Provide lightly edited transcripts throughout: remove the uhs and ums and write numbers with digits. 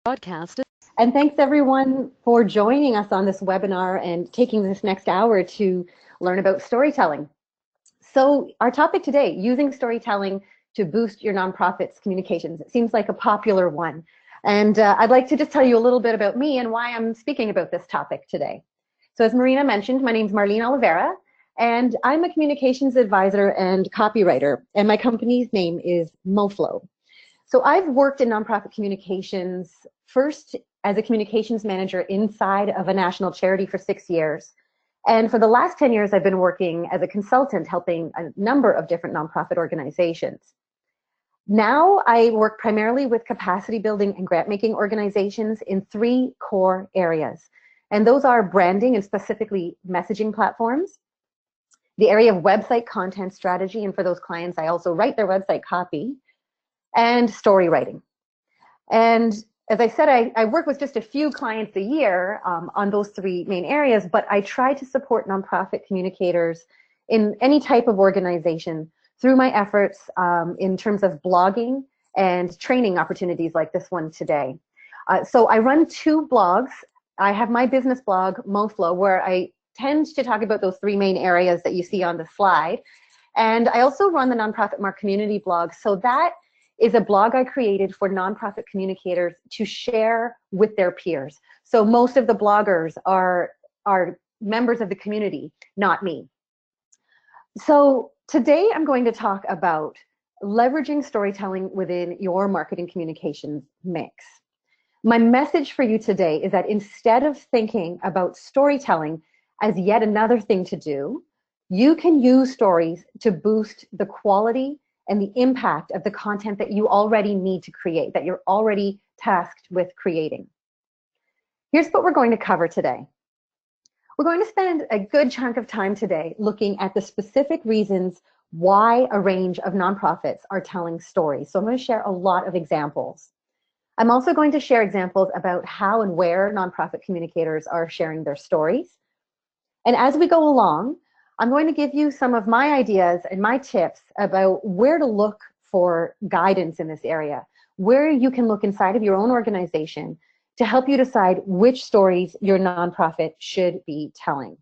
broadcast. And thanks everyone for joining us on this webinar and taking this next hour to learn about storytelling. So our topic today, using storytelling to boost your nonprofit's communications. It seems like a popular one. And I'd like to just tell you a little bit about me and why I'm speaking about this topic today. So as Marina mentioned, my name is Marlene Oliveira, and I'm a communications advisor and copywriter, and my company's name is MoFlow. So I've worked in nonprofit communications, first as a communications manager inside of a national charity for 6 years. And for the last 10 years, I've been working as a consultant, helping a number of different nonprofit organizations. Now I work primarily with capacity building and grant making organizations in 3 core areas. And those are branding and specifically messaging platforms, the area of website content strategy, and for those clients, I also write their website copy, and story writing. And as I said, I work with just a few clients a year on those 3 main areas, but I try to support nonprofit communicators in any type of organization through my efforts in terms of blogging and training opportunities like this one today. So I run 2 blogs. I have my business blog, MoFlow, where I tend to talk about those 3 main areas that you see on the slide. And I also run the Nonprofit Mark Community blog. So that is a blog I created for nonprofit communicators to share with their peers. So most of the bloggers are members of the community, not me. So today I'm going to talk about leveraging storytelling within your marketing communications mix. My message for you today is that instead of thinking about storytelling as yet another thing to do, you can use stories to boost the quality and the impact of the content that you already need to create, that you're already tasked with creating. Here's what we're going to cover today. We're going to spend a good chunk of time today looking at the specific reasons why a range of nonprofits are telling stories. So I'm going to share a lot of examples. I'm also going to share examples about how and where nonprofit communicators are sharing their stories. And as we go along, I'm going to give you some of my ideas and my tips about where to look for guidance in this area, where you can look inside of your own organization to help you decide which stories your nonprofit should be telling.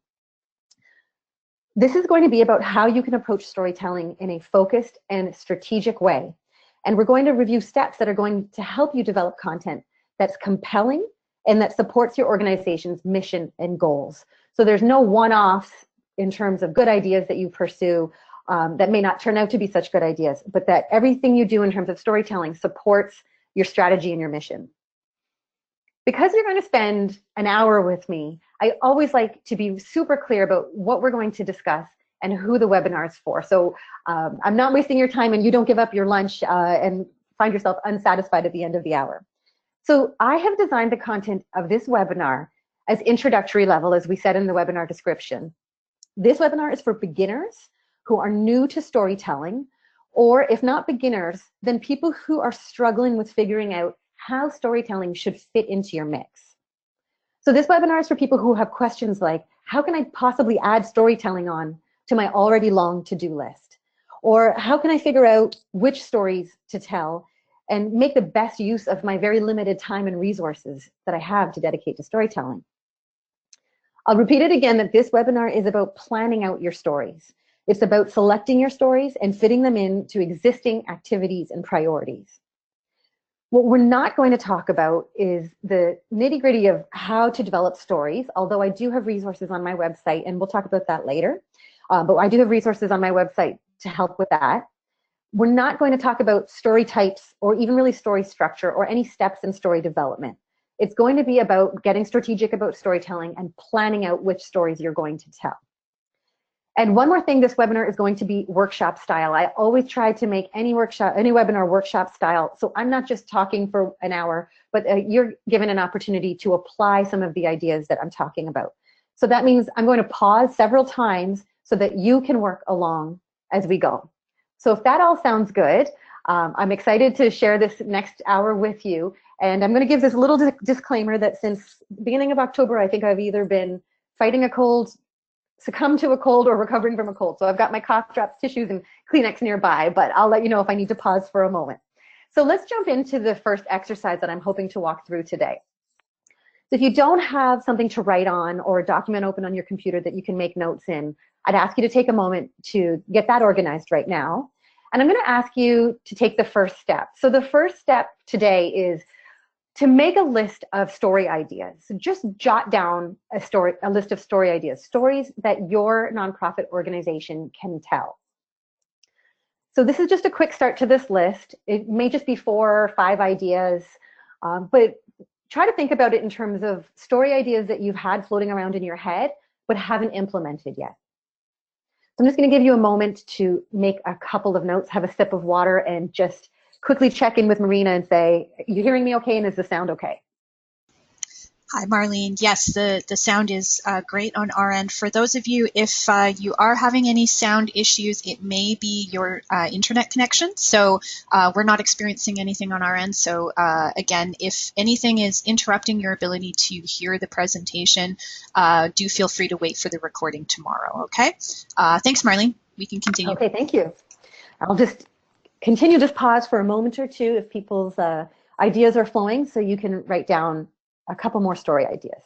This is going to be about how you can approach storytelling in a focused and strategic way. And we're going to review steps that are going to help you develop content that's compelling and that supports your organization's mission and goals. So there's no one-offs in terms of good ideas that you pursue that may not turn out to be such good ideas, but that everything you do in terms of storytelling supports your strategy and your mission. Because you're going to spend an hour with me, I always like to be super clear about what we're going to discuss and who the webinar is for. So I'm not wasting your time and you don't give up your lunch and find yourself unsatisfied at the end of the hour. So I have designed the content of this webinar as introductory level, as we said in the webinar description. This webinar is for beginners who are new to storytelling, or if not beginners, then people who are struggling with figuring out how storytelling should fit into your mix. So this webinar is for people who have questions like, how can I possibly add storytelling on to my already long to-do list? Or how can I figure out which stories to tell and make the best use of my very limited time and resources that I have to dedicate to storytelling? I'll repeat it again that this webinar is about planning out your stories. It's about selecting your stories and fitting them into existing activities and priorities. What we're not going to talk about is the nitty-gritty of how to develop stories, although I do have resources on my website, and we'll talk about that later. But I do have resources on my website to help with that. We're not going to talk about story types or even really story structure or any steps in story development. It's going to be about getting strategic about storytelling and planning out which stories you're going to tell. And one more thing, this webinar is going to be workshop style. I always try to make any webinar workshop style. So I'm not just talking for an hour, but you're given an opportunity to apply some of the ideas that I'm talking about. So that means I'm going to pause several times so that you can work along as we go. So if that all sounds good, I'm excited to share this next hour with you. And I'm going to give this little disclaimer that since the beginning of October, I think I've either been fighting a cold, succumbed to a cold, or recovering from a cold. So I've got my cough drops, tissues, and Kleenex nearby, but I'll let you know if I need to pause for a moment. So let's jump into the first exercise that I'm hoping to walk through today. So if you don't have something to write on or a document open on your computer that you can make notes in, I'd ask you to take a moment to get that organized right now. And I'm going to ask you to take the first step. So the first step today is to make a list of story ideas. So just jot down a list of story ideas, stories that your nonprofit organization can tell. So this is just a quick start to this list. It may just be 4 or 5 ideas, but try to think about it in terms of story ideas that you've had floating around in your head, but haven't implemented yet. So I'm just going to give you a moment to make a couple of notes, have a sip of water, and just quickly check in with Marina and say, you hearing me okay, and is the sound okay? Hi, Marlene. Yes, the sound is great on our end. For those of you, if you are having any sound issues, it may be your internet connection. So we're not experiencing anything on our end. So again, if anything is interrupting your ability to hear the presentation, do feel free to wait for the recording tomorrow, okay? Thanks, Marlene. We can continue. Okay, thank you. I'll just continue, just pause for a moment or two if people's ideas are flowing so you can write down a couple more story ideas.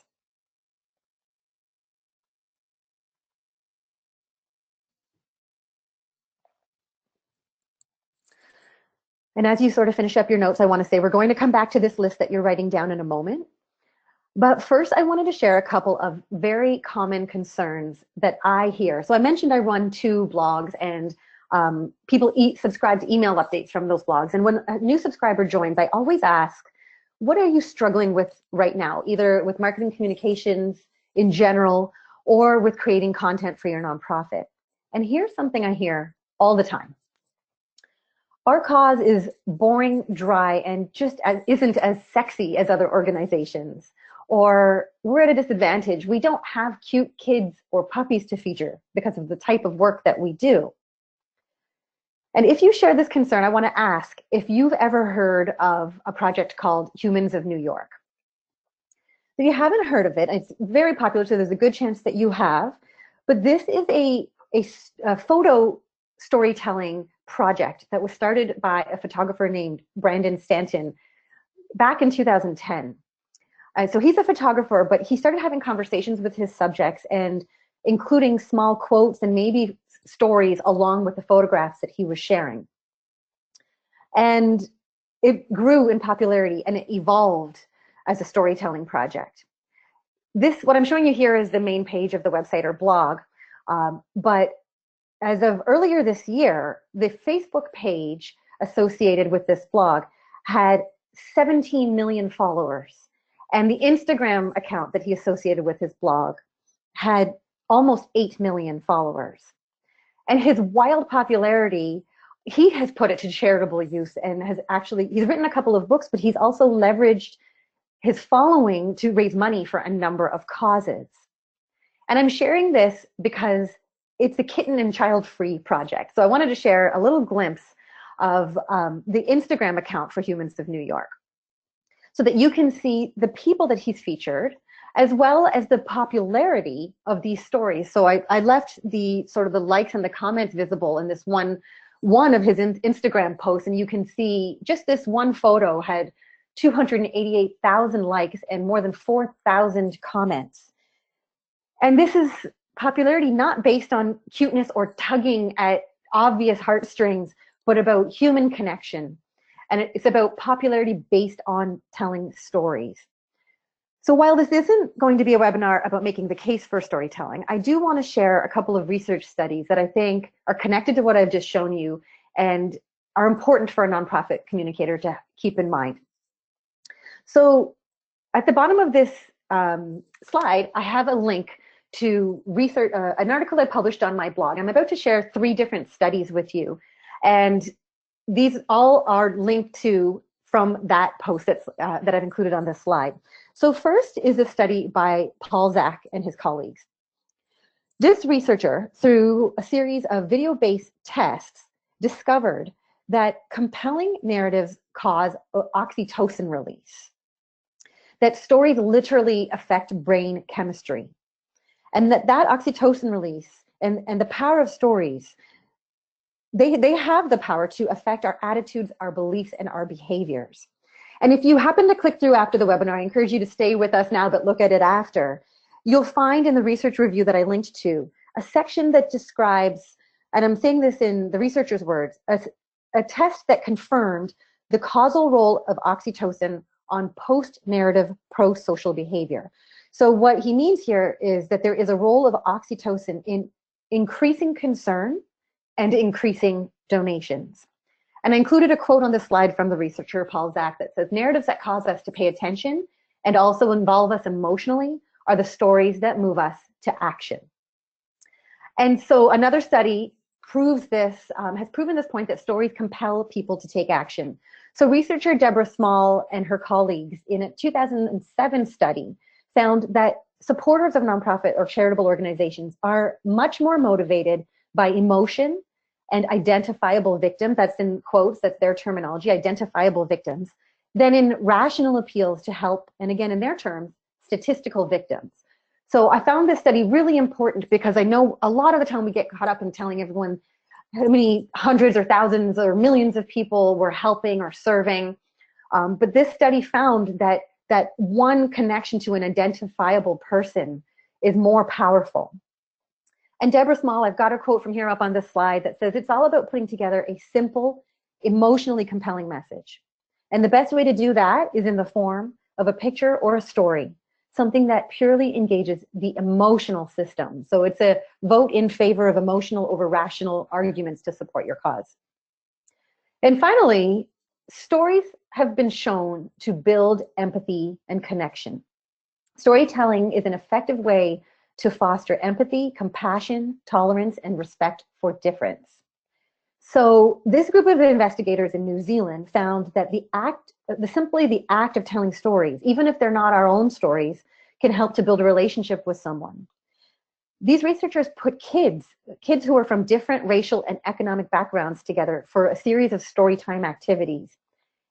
And as you sort of finish up your notes, I want to say we're going to come back to this list that you're writing down in a moment. But first, I wanted to share a couple of very common concerns that I hear. So I mentioned I run 2 blogs, and people subscribe to email updates from those blogs. And when a new subscriber joins, I always ask, what are you struggling with right now, either with marketing communications in general or with creating content for your nonprofit? And here's something I hear all the time. Our cause is boring, dry, and just isn't as sexy as other organizations. Or we're at a disadvantage. We don't have cute kids or puppies to feature because of the type of work that we do. And if you share this concern, I want to ask if you've ever heard of a project called Humans of New York. If you haven't heard of it, it's very popular, so there's a good chance that you have. But this is a photo storytelling project that was started by a photographer named Brandon Stanton back in 2010. So he's a photographer, but he started having conversations with his subjects and including small quotes and maybe stories along with the photographs that he was sharing. And it grew in popularity and it evolved as a storytelling project. What I'm showing you here is the main page of the website or blog. But as of earlier this year, the Facebook page associated with this blog had 17 million followers. And the Instagram account that he associated with his blog had almost 8 million followers. And his wild popularity, he has put it to charitable use and he's written a couple of books, but he's also leveraged his following to raise money for a number of causes. And I'm sharing this because it's a kitten and child-free project. So I wanted to share a little glimpse of the Instagram account for Humans of New York, so that you can see the people that he's featured, as well as the popularity of these stories. So I left the sort of the likes and the comments visible in this one of his Instagram posts, and you can see just this one photo had 288,000 likes and more than 4,000 comments. And this is popularity not based on cuteness or tugging at obvious heartstrings, but about human connection. And it's about popularity based on telling stories. So while this isn't going to be a webinar about making the case for storytelling, I do want to share a couple of research studies that I think are connected to what I've just shown you and are important for a nonprofit communicator to keep in mind. So at the bottom of this slide, I have a link to research, an article I published on my blog. I'm about to share 3 different studies with you. And these all are linked to from that post that I've included on this slide. So first is a study by Paul Zak and his colleagues. This researcher, through a series of video-based tests, discovered that compelling narratives cause oxytocin release, that stories literally affect brain chemistry, and that oxytocin release and the power of stories they have the power to affect our attitudes, our beliefs, and our behaviors. And if you happen to click through after the webinar, I encourage you to stay with us now, but look at it after. You'll find in the research review that I linked to a section that describes, and I'm saying this in the researcher's words, a test that confirmed the causal role of oxytocin on post-narrative pro-social behavior. So what he means here is that there is a role of oxytocin in increasing concern and increasing donations. And I included a quote on the slide from the researcher, Paul Zak, that says, narratives that cause us to pay attention and also involve us emotionally are the stories that move us to action. And so another study proves this, has proven this point that stories compel people to take action. So researcher Deborah Small and her colleagues in a 2007 study found that supporters of nonprofit or charitable organizations are much more motivated by emotion and identifiable victims, that's in quotes, that's their terminology, identifiable victims, than in rational appeals to help, and again, in their terms, statistical victims. So I found this study really important because I know a lot of the time we get caught up in telling everyone how many hundreds or thousands or millions of people we're helping or serving. But this study found that one connection to an identifiable person is more powerful. And Deborah Small, I've got a quote from here up on this slide that says, it's all about putting together a simple, emotionally compelling message. And the best way to do that is in the form of a picture or a story, something that purely engages the emotional system. So it's a vote in favor of emotional over rational arguments to support your cause. And finally, stories have been shown to build empathy and connection. Storytelling is an effective way to foster empathy, compassion, tolerance, and respect for difference. So this group of investigators in New Zealand found that simply the act of telling stories, even if they're not our own stories, can help to build a relationship with someone. These researchers put kids who are from different racial and economic backgrounds together for a series of story time activities.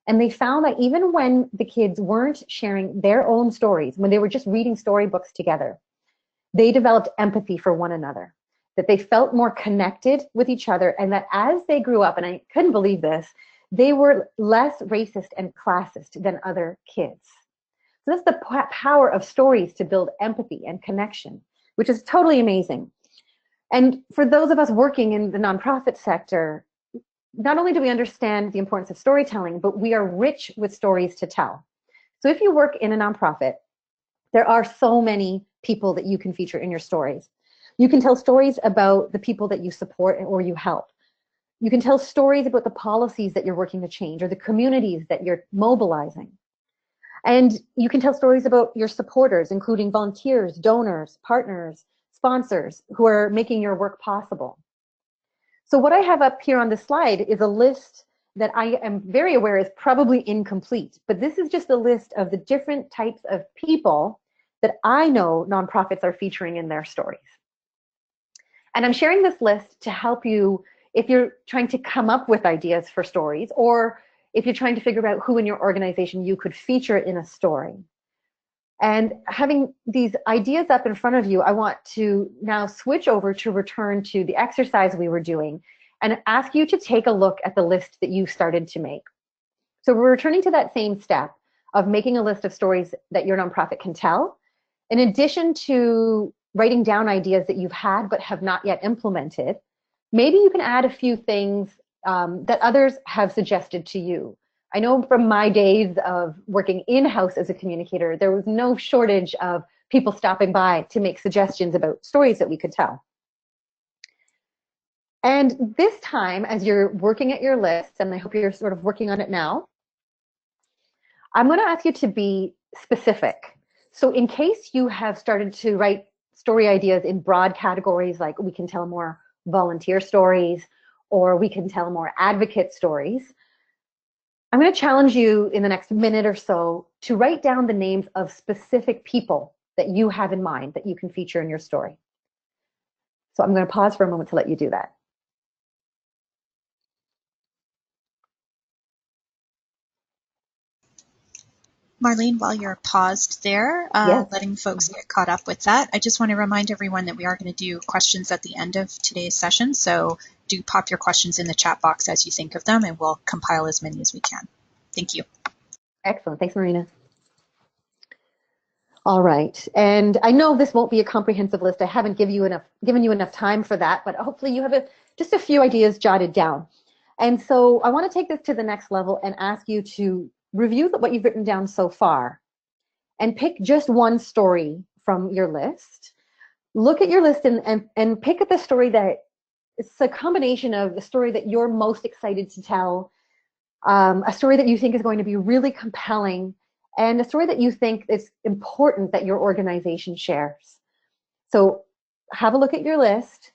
And they found that even when the kids weren't sharing their own stories, when they were just reading storybooks together, they developed empathy for one another, that they felt more connected with each other, and that as they grew up, and I couldn't believe this, they were less racist and classist than other kids. So that's the power of stories to build empathy and connection, which is totally amazing. And for those of us working in the nonprofit sector, not only do we understand the importance of storytelling, but we are rich with stories to tell. So if you work in a nonprofit, there are so many people that you can feature in your stories. You can tell stories about the people that you support or you help. You can tell stories about the policies that you're working to change or the communities that you're mobilizing. And you can tell stories about your supporters, including volunteers, donors, partners, sponsors who are making your work possible. So what I have up here on this slide is a list that I am very aware is probably incomplete, but this is just a list of the different types of people that I know nonprofits are featuring in their stories. And I'm sharing this list to help you if you're trying to come up with ideas for stories, or if you're trying to figure out who in your organization you could feature in a story. And having these ideas up in front of you, I want to now switch over to return to the exercise we were doing and ask you to take a look at the list that you started to make. So we're returning to that same step of making a list of stories that your nonprofit can tell. In addition to writing down ideas that you've had but have not yet implemented, maybe you can add a few things that others have suggested to you. I know from my days of working in-house as a communicator, there was no shortage of people stopping by to make suggestions about stories that we could tell. And this time, as you're working at your list, and I hope you're sort of working on it now, I'm going to ask you to be specific. So in case you have started to write story ideas in broad categories, like we can tell more volunteer stories, or we can tell more advocate stories, I'm going to challenge you in the next minute or so to write down the names of specific people that you have in mind that you can feature in your story. So I'm going to pause for a moment to let you do that. Marlene, while you're paused there, Yes. letting folks get caught up with that, I just want to remind everyone that we are going to do questions at the end of today's session. So do pop your questions in the chat box as you think of them, and we'll compile as many as we can. Thank you. Excellent. Thanks, Marina. All right, and I know this won't be a comprehensive list. I haven't given you enough time for that, but hopefully you have just a few ideas jotted down. And so I want to take this to the next level and ask you to review what you've written down so far and pick just one story from your list. Look at your list and pick up the story that it's a combination of the story that you're most excited to tell, a story that you think is going to be really compelling, and a story that you think is important that your organization shares. So have a look at your list,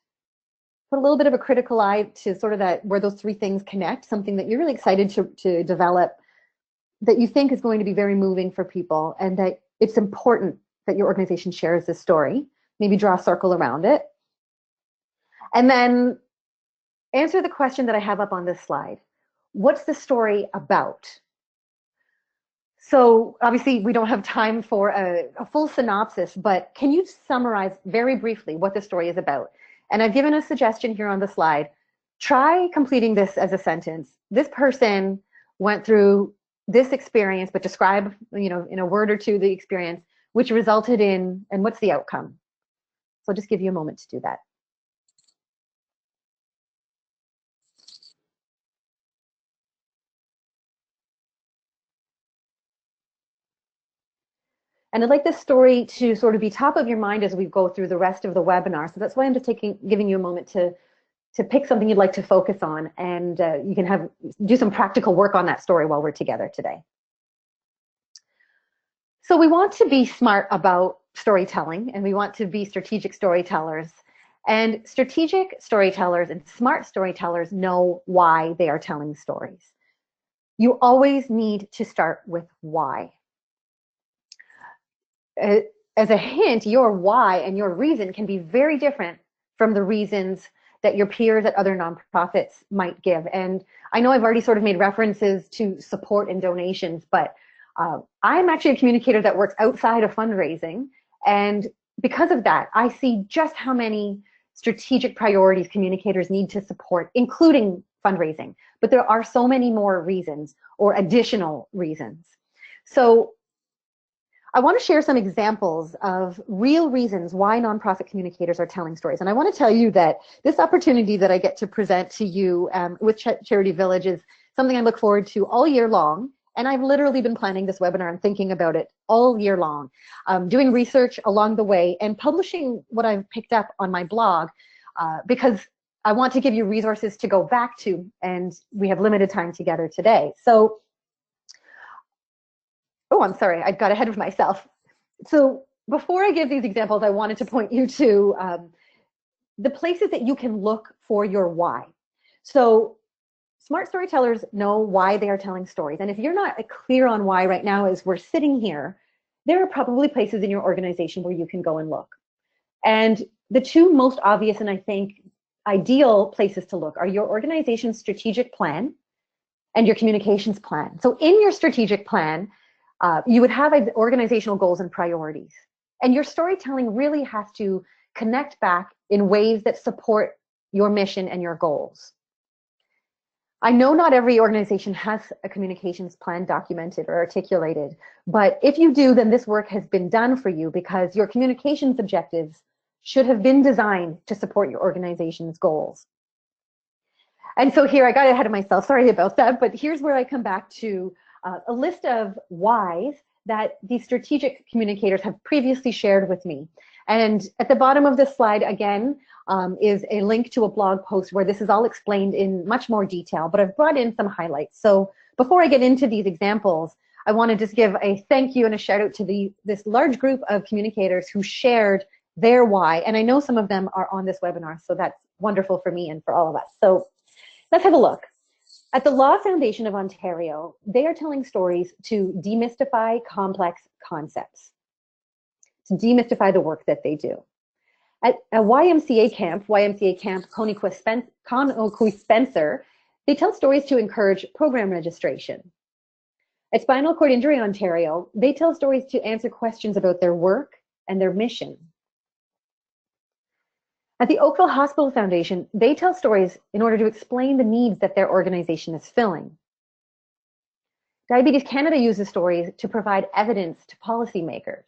put a little bit of a critical eye to sort of where those three things connect, something that you're really excited to develop, that you think is going to be very moving for people, and that it's important that your organization shares this story. Maybe draw a circle around it. And then answer the question that I have up on this slide. What's the story about? So obviously we don't have time for a full synopsis, but can you summarize very briefly what the story is about? And I've given a suggestion here on the slide. Try completing this as a sentence. This person went through this experience, but describe, in a word or two the experience, which resulted in, and what's the outcome? So I'll just give you a moment to do that. And I'd like this story to sort of be top of your mind as we go through the rest of the webinar. So that's why I'm just giving you a moment to pick something you'd like to focus on, and you can do some practical work on that story while we're together today. So we want to be smart about storytelling, and we want to be strategic storytellers. And strategic storytellers and smart storytellers know why they are telling stories. You always need to start with why. As a hint, your why and your reason can be very different from the reasons that your peers at other nonprofits might give. And I know I've already sort of made references to support and donations, but I'm actually a communicator that works outside of fundraising. And because of that, I see just how many strategic priorities communicators need to support, including fundraising. But there are so many more reasons or additional reasons. So I want to share some examples of real reasons why nonprofit communicators are telling stories. And I want to tell you that this opportunity that I get to present to you with CharityVillage is something I look forward to all year long. And I've literally been planning this webinar and thinking about it all year long, doing research along the way and publishing what I've picked up on my blog because I want to give you resources to go back to, and we have limited time together today. So, oh, I'm sorry, I got ahead of myself. So before I give these examples, I wanted to point you to the places that you can look for your why. So smart storytellers know why they are telling stories. And if you're not clear on why right now as we're sitting here, there are probably places in your organization where you can go and look. And the two most obvious and I think ideal places to look are your organization's strategic plan and your communications plan. So in your strategic plan, you would have organizational goals and priorities. And your storytelling really has to connect back in ways that support your mission and your goals. I know not every organization has a communications plan documented or articulated, but if you do, then this work has been done for you because your communications objectives should have been designed to support your organization's goals. And so here, I got ahead of myself, sorry about that, but here's where I come back to a list of whys that these strategic communicators have previously shared with me. And at the bottom of this slide, again, is a link to a blog post where this is all explained in much more detail, but I've brought in some highlights. So before I get into these examples, I want to just give a thank you and a shout out to this large group of communicators who shared their why. And I know some of them are on this webinar, so that's wonderful for me and for all of us. So let's have a look. At the Law Foundation of Ontario, they are telling stories to demystify complex concepts, to demystify the work that they do. At a YMCA camp Conoqui Spencer, they tell stories to encourage program registration. At Spinal Cord Injury Ontario, they tell stories to answer questions about their work and their mission. At the Oakville Hospital Foundation, they tell stories in order to explain the needs that their organization is filling. Diabetes Canada uses stories to provide evidence to policymakers.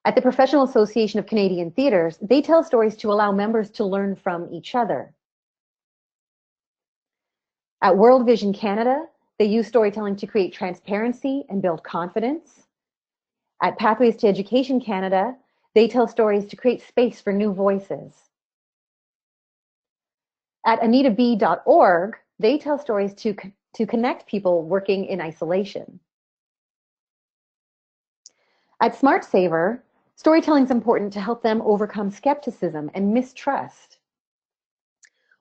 At the Professional Association of Canadian Theatres, they tell stories to allow members to learn from each other. At World Vision Canada, they use storytelling to create transparency and build confidence. At Pathways to Education Canada, they tell stories to create space for new voices. At AnitaB.org, they tell stories to connect people working in isolation. At Smart Saver, storytelling is important to help them overcome skepticism and mistrust.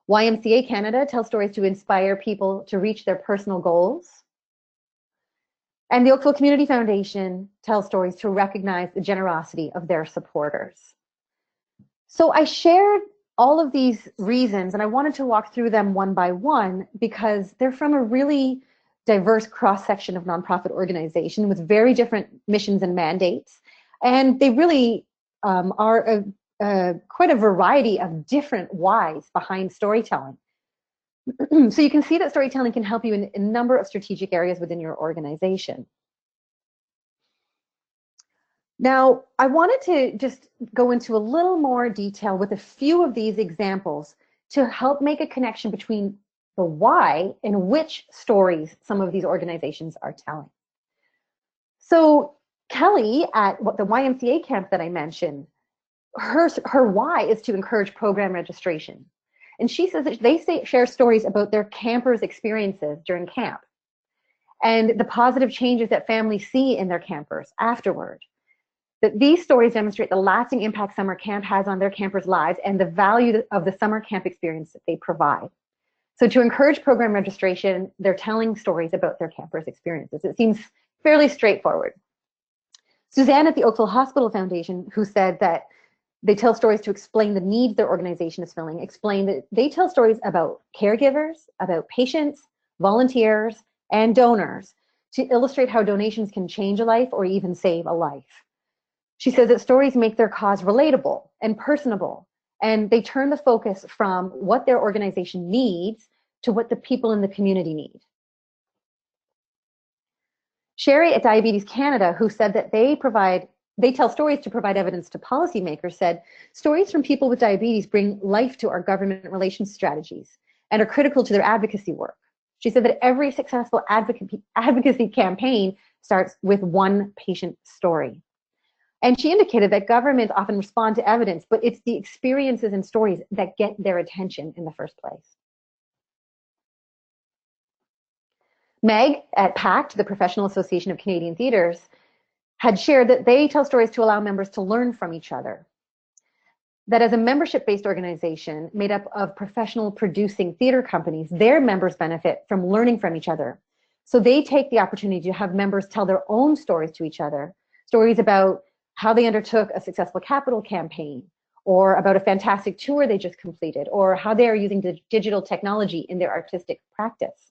YMCA Canada tells stories to inspire people to reach their personal goals. And the Oakville Community Foundation tells stories to recognize the generosity of their supporters. So I shared all of these reasons, and I wanted to walk through them one by one because they're from a really diverse cross-section of nonprofit organizations with very different missions and mandates. And they really are quite a variety of different whys behind storytelling. So you can see that storytelling can help you in a number of strategic areas within your organization. Now, I wanted to just go into a little more detail with a few of these examples to help make a connection between the why and which stories some of these organizations are telling. So Kelly at the YMCA camp that I mentioned, her why is to encourage program registration. And she says that they share stories about their campers' experiences during camp and the positive changes that families see in their campers afterward. That these stories demonstrate the lasting impact summer camp has on their campers' lives and the value of the summer camp experience that they provide. So to encourage program registration, they're telling stories about their campers' experiences. It seems fairly straightforward. Suzanne at the Oakville Hospital Foundation, who said that they tell stories to explain the needs their organization is filling, explained that they tell stories about caregivers, about patients, volunteers, and donors to illustrate how donations can change a life or even save a life. She says that stories make their cause relatable and personable, and they turn the focus from what their organization needs to what the people in the community need. Sherry at Diabetes Canada, who said that they tell stories to provide evidence to policymakers, said stories from people with diabetes bring life to our government relations strategies and are critical to their advocacy work. She said that every successful advocacy campaign starts with one patient story. And she indicated that governments often respond to evidence, but it's the experiences and stories that get their attention in the first place. Meg at PACT, the Professional Association of Canadian Theatres, had shared that they tell stories to allow members to learn from each other. That as a membership-based organization made up of professional producing theater companies, their members benefit from learning from each other. So they take the opportunity to have members tell their own stories to each other, stories about how they undertook a successful capital campaign, or about a fantastic tour they just completed, or how they are using digital technology in their artistic practice.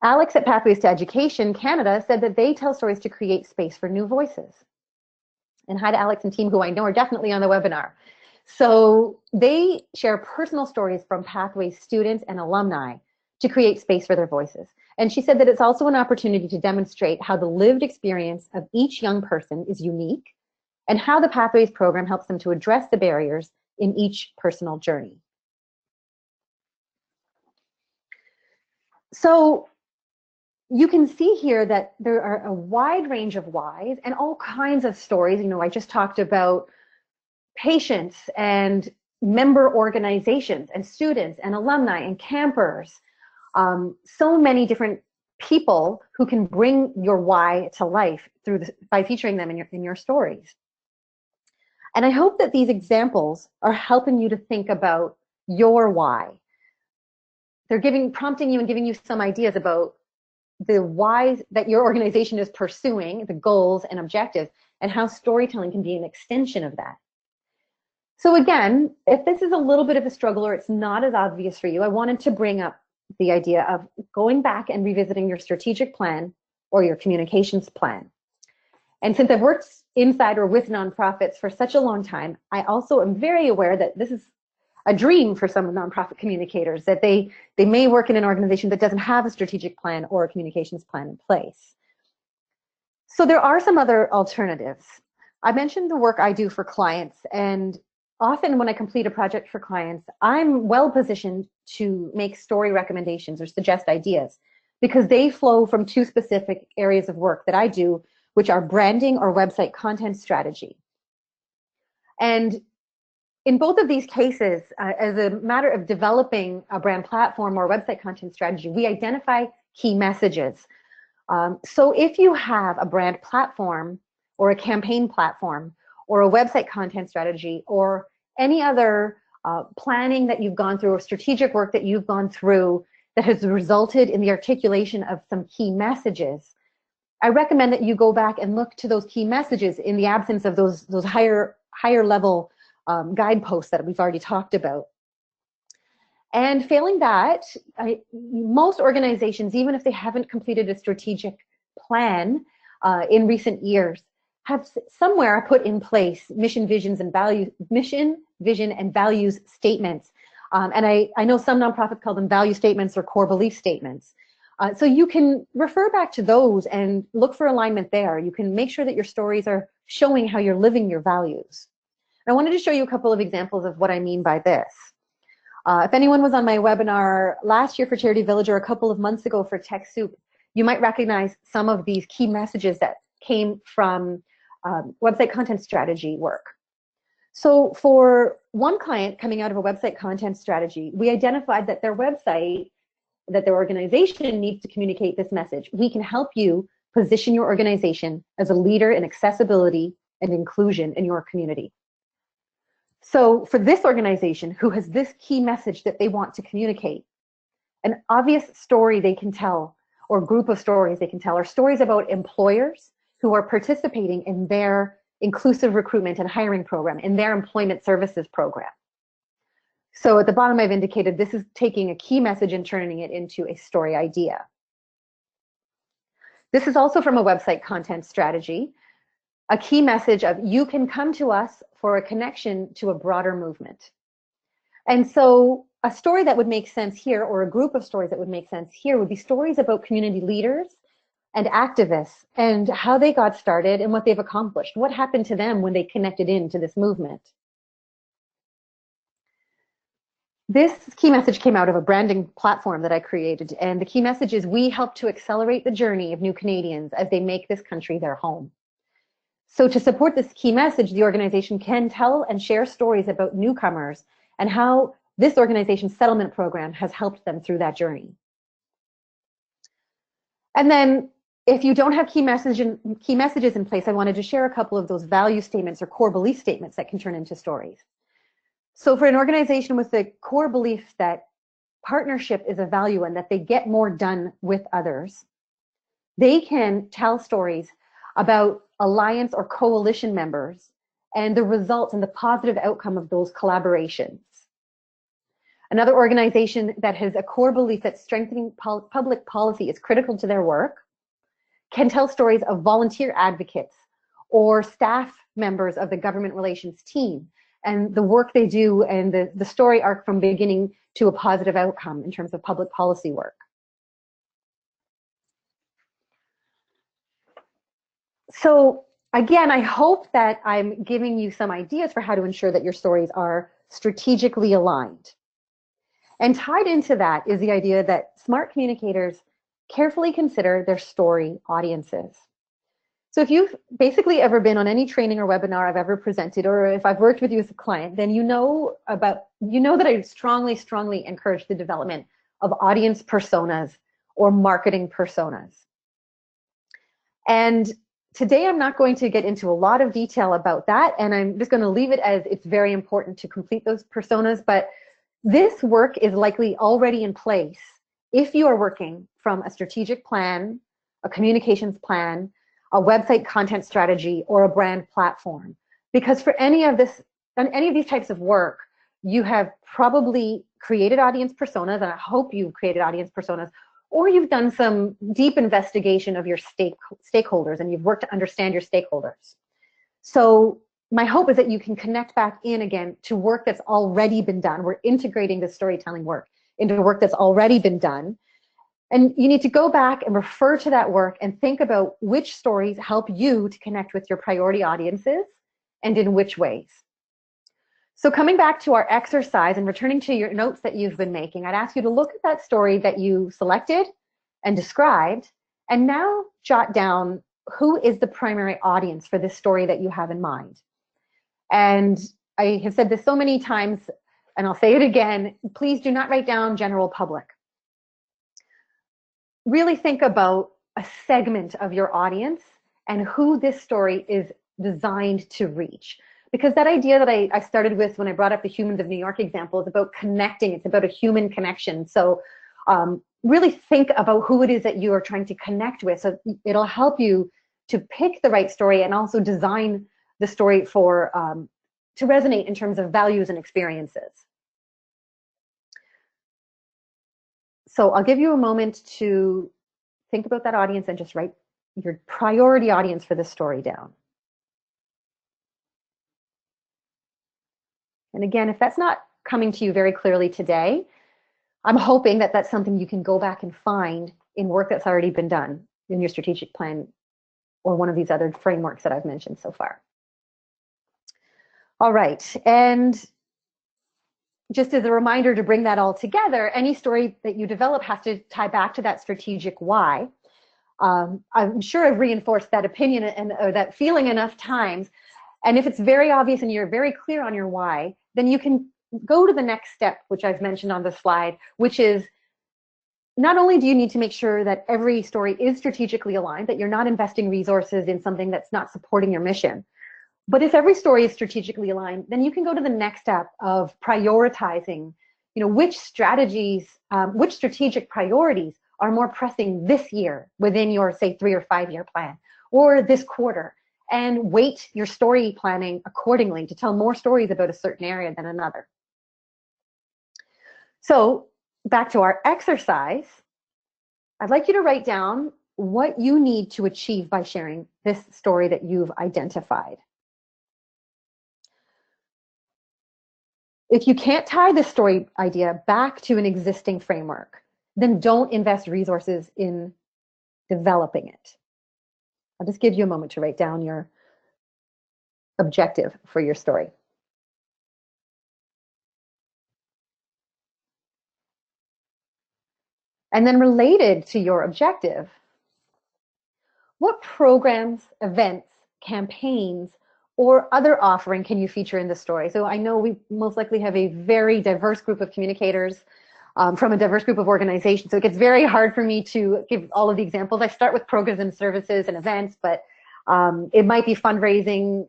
Alex at Pathways to Education Canada said that they tell stories to create space for new voices. And hi to Alex and team, who I know are definitely on the webinar. So they share personal stories from Pathways students and alumni to create space for their voices. And she said that it's also an opportunity to demonstrate how the lived experience of each young person is unique and how the Pathways program helps them to address the barriers in each personal journey. So you can see here that there are a wide range of whys and all kinds of stories. You know, I just talked about patients and member organizations and students and alumni and campers. So many different people who can bring your why to life by featuring them in your stories. And I hope that these examples are helping you to think about your why. They're prompting you and giving you some ideas about the whys that your organization is pursuing, the goals and objectives, and how storytelling can be an extension of that. So again, if this is a little bit of a struggle or it's not as obvious for you, I wanted to bring up the idea of going back and revisiting your strategic plan or your communications plan. And since I've worked inside or with nonprofits for such a long time, I also am very aware that this is a dream for some nonprofit communicators, that they may work in an organization that doesn't have a strategic plan or a communications plan in place. So there are some other alternatives. I mentioned the work I do for clients, and often when I complete a project for clients, I'm well positioned to make story recommendations or suggest ideas because they flow from two specific areas of work that I do, which are branding or website content strategy. And in both of these cases, as a matter of developing a brand platform or website content strategy, we identify key messages. So if you have a brand platform or a campaign platform or a website content strategy or any other planning that you've gone through or strategic work that you've gone through that has resulted in the articulation of some key messages, I recommend that you go back and look to those key messages in the absence of those higher level guideposts that we've already talked about. And failing that, most organizations, even if they haven't completed a strategic plan in recent years, have somewhere put in place mission, vision, and values statements. And I know some nonprofits call them value statements or core belief statements. So you can refer back to those and look for alignment there. You can make sure that your stories are showing how you're living your values. I wanted to show you a couple of examples of what I mean by this. If anyone was on my webinar last year for CharityVillage or a couple of months ago for TechSoup, you might recognize some of these key messages that came from website content strategy work. So for one client coming out of a website content strategy, we identified that their website, that their organization needs to communicate this message. We can help you position your organization as a leader in accessibility and inclusion in your community. So for this organization who has this key message that they want to communicate, an obvious story they can tell or group of stories they can tell are stories about employers who are participating in their inclusive recruitment and hiring program, in their employment services program. So at the bottom I've indicated this is taking a key message and turning it into a story idea. This is also from a website content strategy. A key message of you can come to us for a connection to a broader movement. And so a story that would make sense here, or a group of stories that would make sense here, would be stories about community leaders and activists and how they got started and what they've accomplished. What happened to them when they connected into this movement? This key message came out of a branding platform that I created, and the key message is we help to accelerate the journey of new Canadians as they make this country their home. So to support this key message, the organization can tell and share stories about newcomers and how this organization's settlement program has helped them through that journey. And then if you don't have key messages in place, I wanted to share a couple of those value statements or core belief statements that can turn into stories. So for an organization with the core belief that partnership is a value and that they get more done with others, they can tell stories about alliance or coalition members and the results and the positive outcome of those collaborations. Another organization that has a core belief that strengthening public policy is critical to their work can tell stories of volunteer advocates or staff members of the government relations team and the work they do and the story arc from beginning to a positive outcome in terms of public policy work. So again, I hope that I'm giving you some ideas for how to ensure that your stories are strategically aligned. And tied into that is the idea that smart communicators carefully consider their story audiences. So if you've basically ever been on any training or webinar I've ever presented, or if I've worked with you as a client, then you know that I strongly encourage the development of audience personas or marketing personas. And today I'm not going to get into a lot of detail about that, and I'm just going to leave it as it's very important to complete those personas, but this work is likely already in place if you are working from a strategic plan, a communications plan, a website content strategy, or a brand platform. Because for any of these types of work, you have probably created audience personas, and I hope you've created audience personas, or you've done some deep investigation of your stakeholders and you've worked to understand your stakeholders. So my hope is that you can connect back in again to work that's already been done. We're integrating the storytelling work into work that's already been done. And you need to go back and refer to that work and think about which stories help you to connect with your priority audiences and in which ways. So coming back to our exercise and returning to your notes that you've been making, I'd ask you to look at that story that you selected and described, and now jot down who is the primary audience for this story that you have in mind. And I have said this so many times, and I'll say it again, please do not write down general public. Really think about a segment of your audience and who this story is designed to reach. Because that idea that I started with when I brought up the Humans of New York example is about connecting. It's about a human connection. So really think about who it is that you are trying to connect with. So it'll help you to pick the right story and also design the story for to resonate in terms of values and experiences. So I'll give you a moment to think about that audience and just write your priority audience for this story down. And again, if that's not coming to you very clearly today, I'm hoping that that's something you can go back and find in work that's already been done in your strategic plan or one of these other frameworks that I've mentioned so far. All right, and just as a reminder to bring that all together, any story that you develop has to tie back to that strategic why. I'm sure I've reinforced that opinion and or that feeling enough times. And if it's very obvious and you're very clear on your why, then you can go to the next step, which I've mentioned on the slide, which is not only do you need to make sure that every story is strategically aligned, that you're not investing resources in something that's not supporting your mission, but if every story is strategically aligned, then you can go to the next step of prioritizing, which strategies, which strategic priorities are more pressing this year within your, say, 3 or 5 year plan, or this quarter, and weight your story planning accordingly to tell more stories about a certain area than another. So back to our exercise, I'd like you to write down what you need to achieve by sharing this story that you've identified. If you can't tie this story idea back to an existing framework, then don't invest resources in developing it. I'll just give you a moment to write down your objective for your story. And then related to your objective, what programs, events, campaigns, or other offering can you feature in the story? So I know we most likely have a very diverse group of communicators from a diverse group of organizations. So it gets very hard for me to give all of the examples. I start with programs and services and events, but it might be fundraising,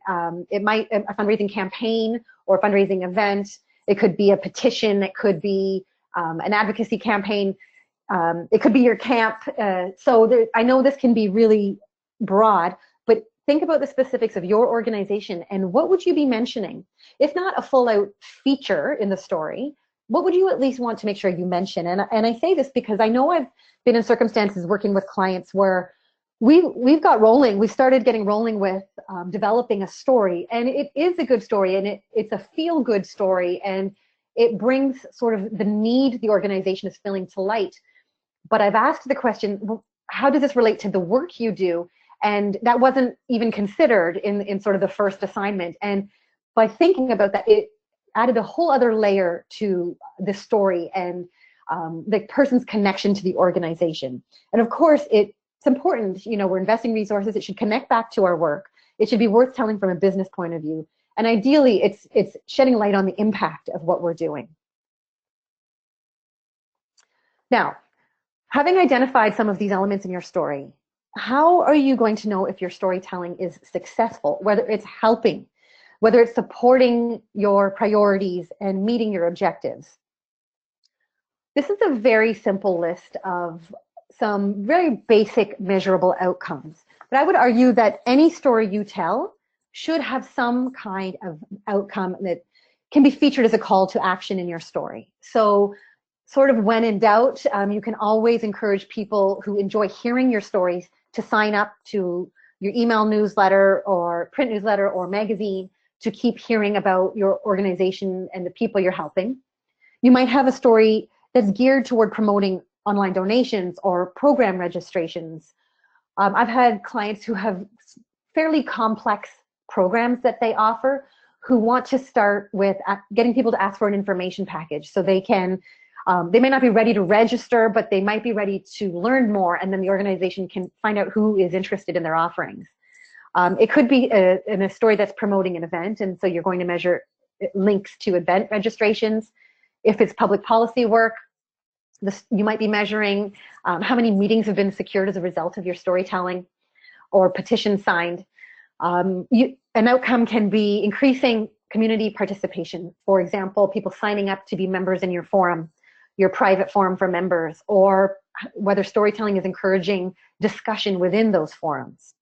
it might a fundraising campaign or a fundraising event. It could be a petition. It could be an advocacy campaign. It could be your camp. I know this can be really broad, but think about the specifics of your organization and what would you be mentioning? If not a full out feature in the story, what would you at least want to make sure you mention? And I say this because I know I've been in circumstances working with clients where we've got rolling. We started getting rolling with developing a story, and it is a good story, and it's a feel-good story, and it brings sort of the need the organization is feeling to light. But I've asked the question, well, how does this relate to the work you do? And that wasn't even considered in sort of the first assignment. And by thinking about that, it added a whole other layer to the story and the person's connection to the organization. And of course, it's important, we're investing resources. It should connect back to our work. It should be worth telling from a business point of view. And ideally, it's shedding light on the impact of what we're doing. Now, having identified some of these elements in your story, how are you going to know if your storytelling is successful, whether it's helping, whether it's supporting your priorities and meeting your objectives? This is a very simple list of some very basic measurable outcomes. But I would argue that any story you tell should have some kind of outcome that can be featured as a call to action in your story. So sort of when in doubt, you can always encourage people who enjoy hearing your stories to sign up to your email newsletter or print newsletter or magazine to keep hearing about your organization and the people you're helping. You might have a story that's geared toward promoting online donations or program registrations. I've had clients who have fairly complex programs that they offer who want to start with getting people to ask for an information package so they can, they may not be ready to register, but they might be ready to learn more, and then the organization can find out who is interested in their offerings. It could be in a story that's promoting an event, and so you're going to measure links to event registrations. If it's public policy work, you might be measuring how many meetings have been secured as a result of your storytelling or petitions signed. An outcome can be increasing community participation. For example, people signing up to be members in your forum, your private forum for members, or whether storytelling is encouraging discussion within those forums.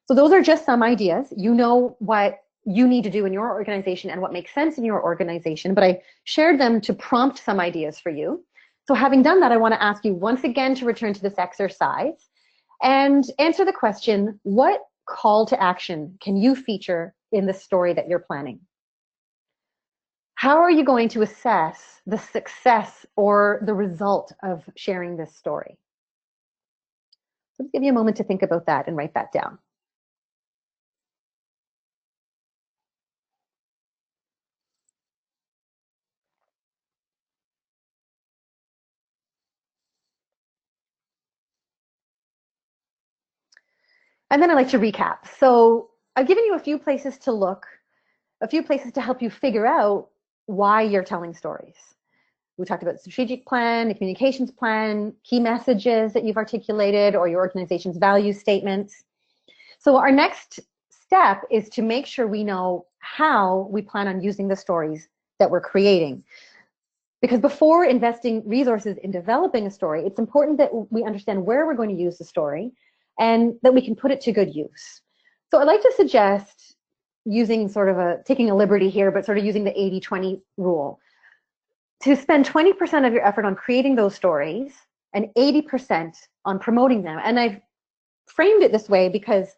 So those are just some ideas. You know what you need to do in your organization and what makes sense in your organization, but I shared them to prompt some ideas for you. So having done that, I want to ask you once again to return to this exercise and answer the question, what call to action can you feature in the story that you're planning? How are you going to assess the success or the result of sharing this story? Let's give you a moment to think about that and write that down. And then I like to recap. So I've given you a few places to look, a few places to help you figure out why you're telling stories. We talked about the strategic plan, the communications plan, key messages that you've articulated, or your organization's value statements. So our next step is to make sure we know how we plan on using the stories that we're creating. Because before investing resources in developing a story, it's important that we understand where we're going to use the story and that we can put it to good use. So I'd like to suggest using sort of taking a liberty here, but sort of using the 80-20 rule. To spend 20% of your effort on creating those stories and 80% on promoting them. And I've framed it this way because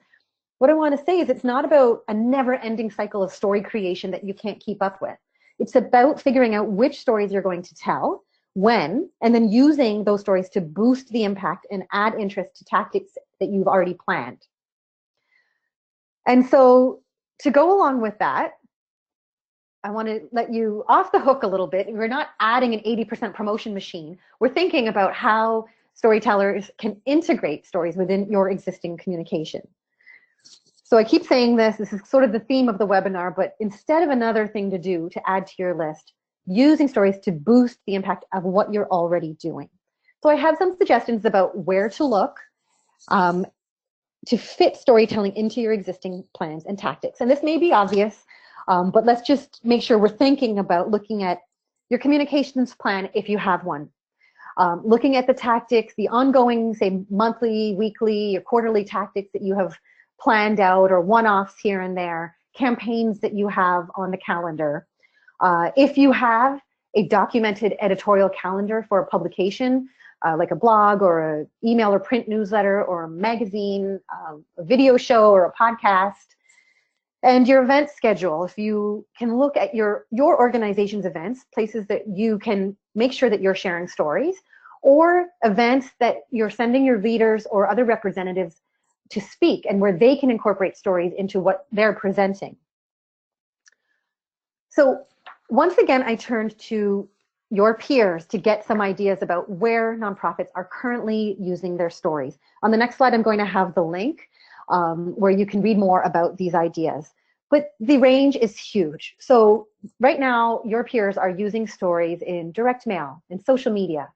what I want to say is it's not about a never-ending cycle of story creation that you can't keep up with. It's about figuring out which stories you're going to tell, when, and then using those stories to boost the impact and add interest to tactics that you've already planned. And so to go along with that, I want to let you off the hook a little bit. We're not adding an 80% promotion machine. We're thinking about how storytellers can integrate stories within your existing communication. So I keep saying this is sort of the theme of the webinar, but instead of another thing to do to add to your list, using stories to boost the impact of what you're already doing. So I have some suggestions about where to look to fit storytelling into your existing plans and tactics. And this may be obvious, but let's just make sure we're thinking about looking at your communications plan if you have one. Looking at the tactics, the ongoing, say, monthly, weekly, or quarterly tactics that you have planned out, or one-offs here and there, campaigns that you have on the calendar. If you have a documented editorial calendar for a publication, like a blog or an email or print newsletter or a magazine, a video show or a podcast, and your event schedule. If you can look at your organization's events, places that you can make sure that you're sharing stories, or events that you're sending your leaders or other representatives to speak and where they can incorporate stories into what they're presenting. So once again, I turned to your peers to get some ideas about where nonprofits are currently using their stories. On the next slide, I'm going to have the link where you can read more about these ideas. But the range is huge. So right now, your peers are using stories in direct mail, in social media,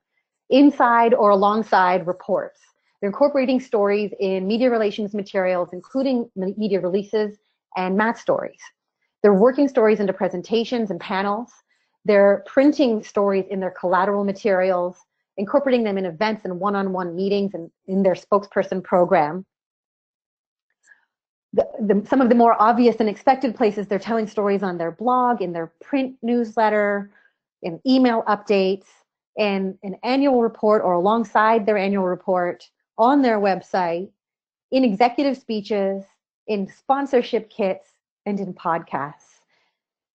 inside or alongside reports. They're incorporating stories in media relations materials, including media releases and mat stories. They're working stories into presentations and panels. They're printing stories in their collateral materials, incorporating them in events and one-on-one meetings and in their spokesperson program. Some of the more obvious and expected places, they're telling stories on their blog, in their print newsletter, in email updates, in an annual report or alongside their annual report, on their website, in executive speeches, in sponsorship kits, and in podcasts.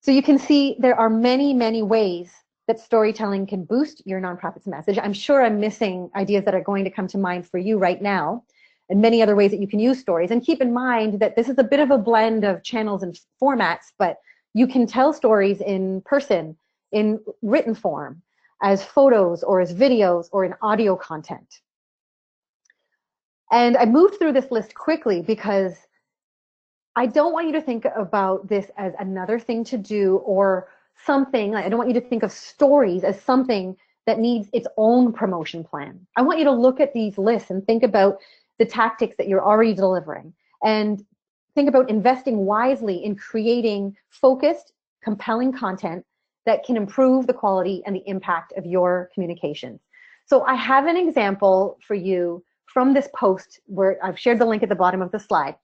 So you can see there are many, many ways that storytelling can boost your nonprofit's message. I'm sure I'm missing ideas that are going to come to mind for you right now, and many other ways that you can use stories. And keep in mind that this is a bit of a blend of channels and formats, but you can tell stories in person, in written form, as photos or as videos or in audio content. And I moved through this list quickly because I don't want you to think about this as another thing to do or something. I don't want you to think of stories as something that needs its own promotion plan. I want you to look at these lists and think about the tactics that you're already delivering, and think about investing wisely in creating focused, compelling content that can improve the quality and the impact of your communications. So I have an example for you from this post where I've shared the link at the bottom of the slide,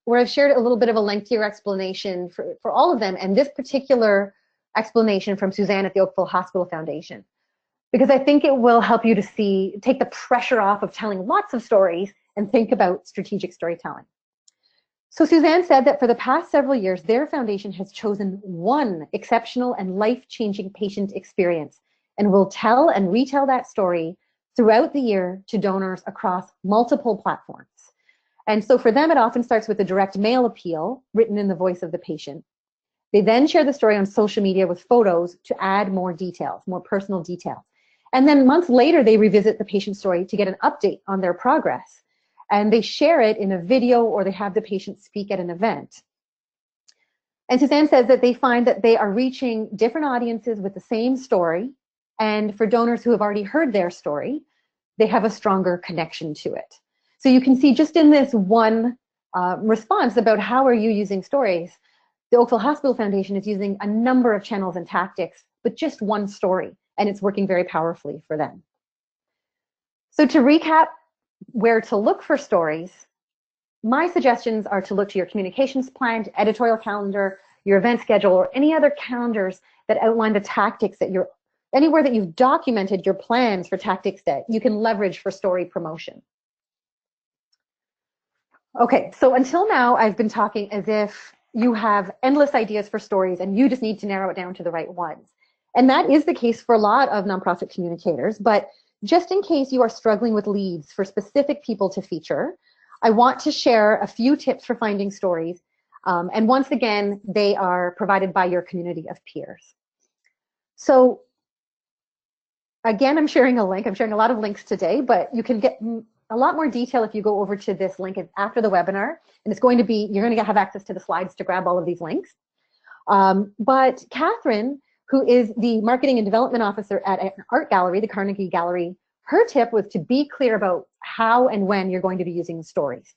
where I've shared a little bit of a lengthier explanation for all of them, and this particular explanation from Suzanne at the Oakville Hospital Foundation, because I think it will help you to take the pressure off of telling lots of stories and think about strategic storytelling. So Suzanne said that for the past several years, their foundation has chosen one exceptional and life-changing patient experience and will tell and retell that story throughout the year to donors across multiple platforms. And so for them, it often starts with a direct mail appeal written in the voice of the patient. They then share the story on social media with photos to add more details, more personal details. And then months later, they revisit the patient's story to get an update on their progress. And they share it in a video, or they have the patient speak at an event. And Suzanne says that they find that they are reaching different audiences with the same story. And for donors who have already heard their story, they have a stronger connection to it. So you can see just in this one response about how are you using stories, the Oakville Hospital Foundation is using a number of channels and tactics, but just one story, and it's working very powerfully for them. So to recap where to look for stories, my suggestions are to look to your communications plan, editorial calendar, your event schedule, or any other calendars that outline the tactics that anywhere that you've documented your plans for tactics that you can leverage for story promotion. Okay, so until now, I've been talking as if you have endless ideas for stories and you just need to narrow it down to the right ones. And that is the case for a lot of nonprofit communicators, but just in case you are struggling with leads for specific people to feature, I want to share a few tips for finding stories. And once again, they are provided by your community of peers. So again, I'm sharing a link. I'm sharing a lot of links today, but you can get a lot more detail if you go over to this link after the webinar. And it's going to be, you're going to have access to the slides to grab all of these links. But Catherine, who is the Marketing and Development Officer at an art gallery, the Carnegie Gallery, her tip was to be clear about how and when you're going to be using stories.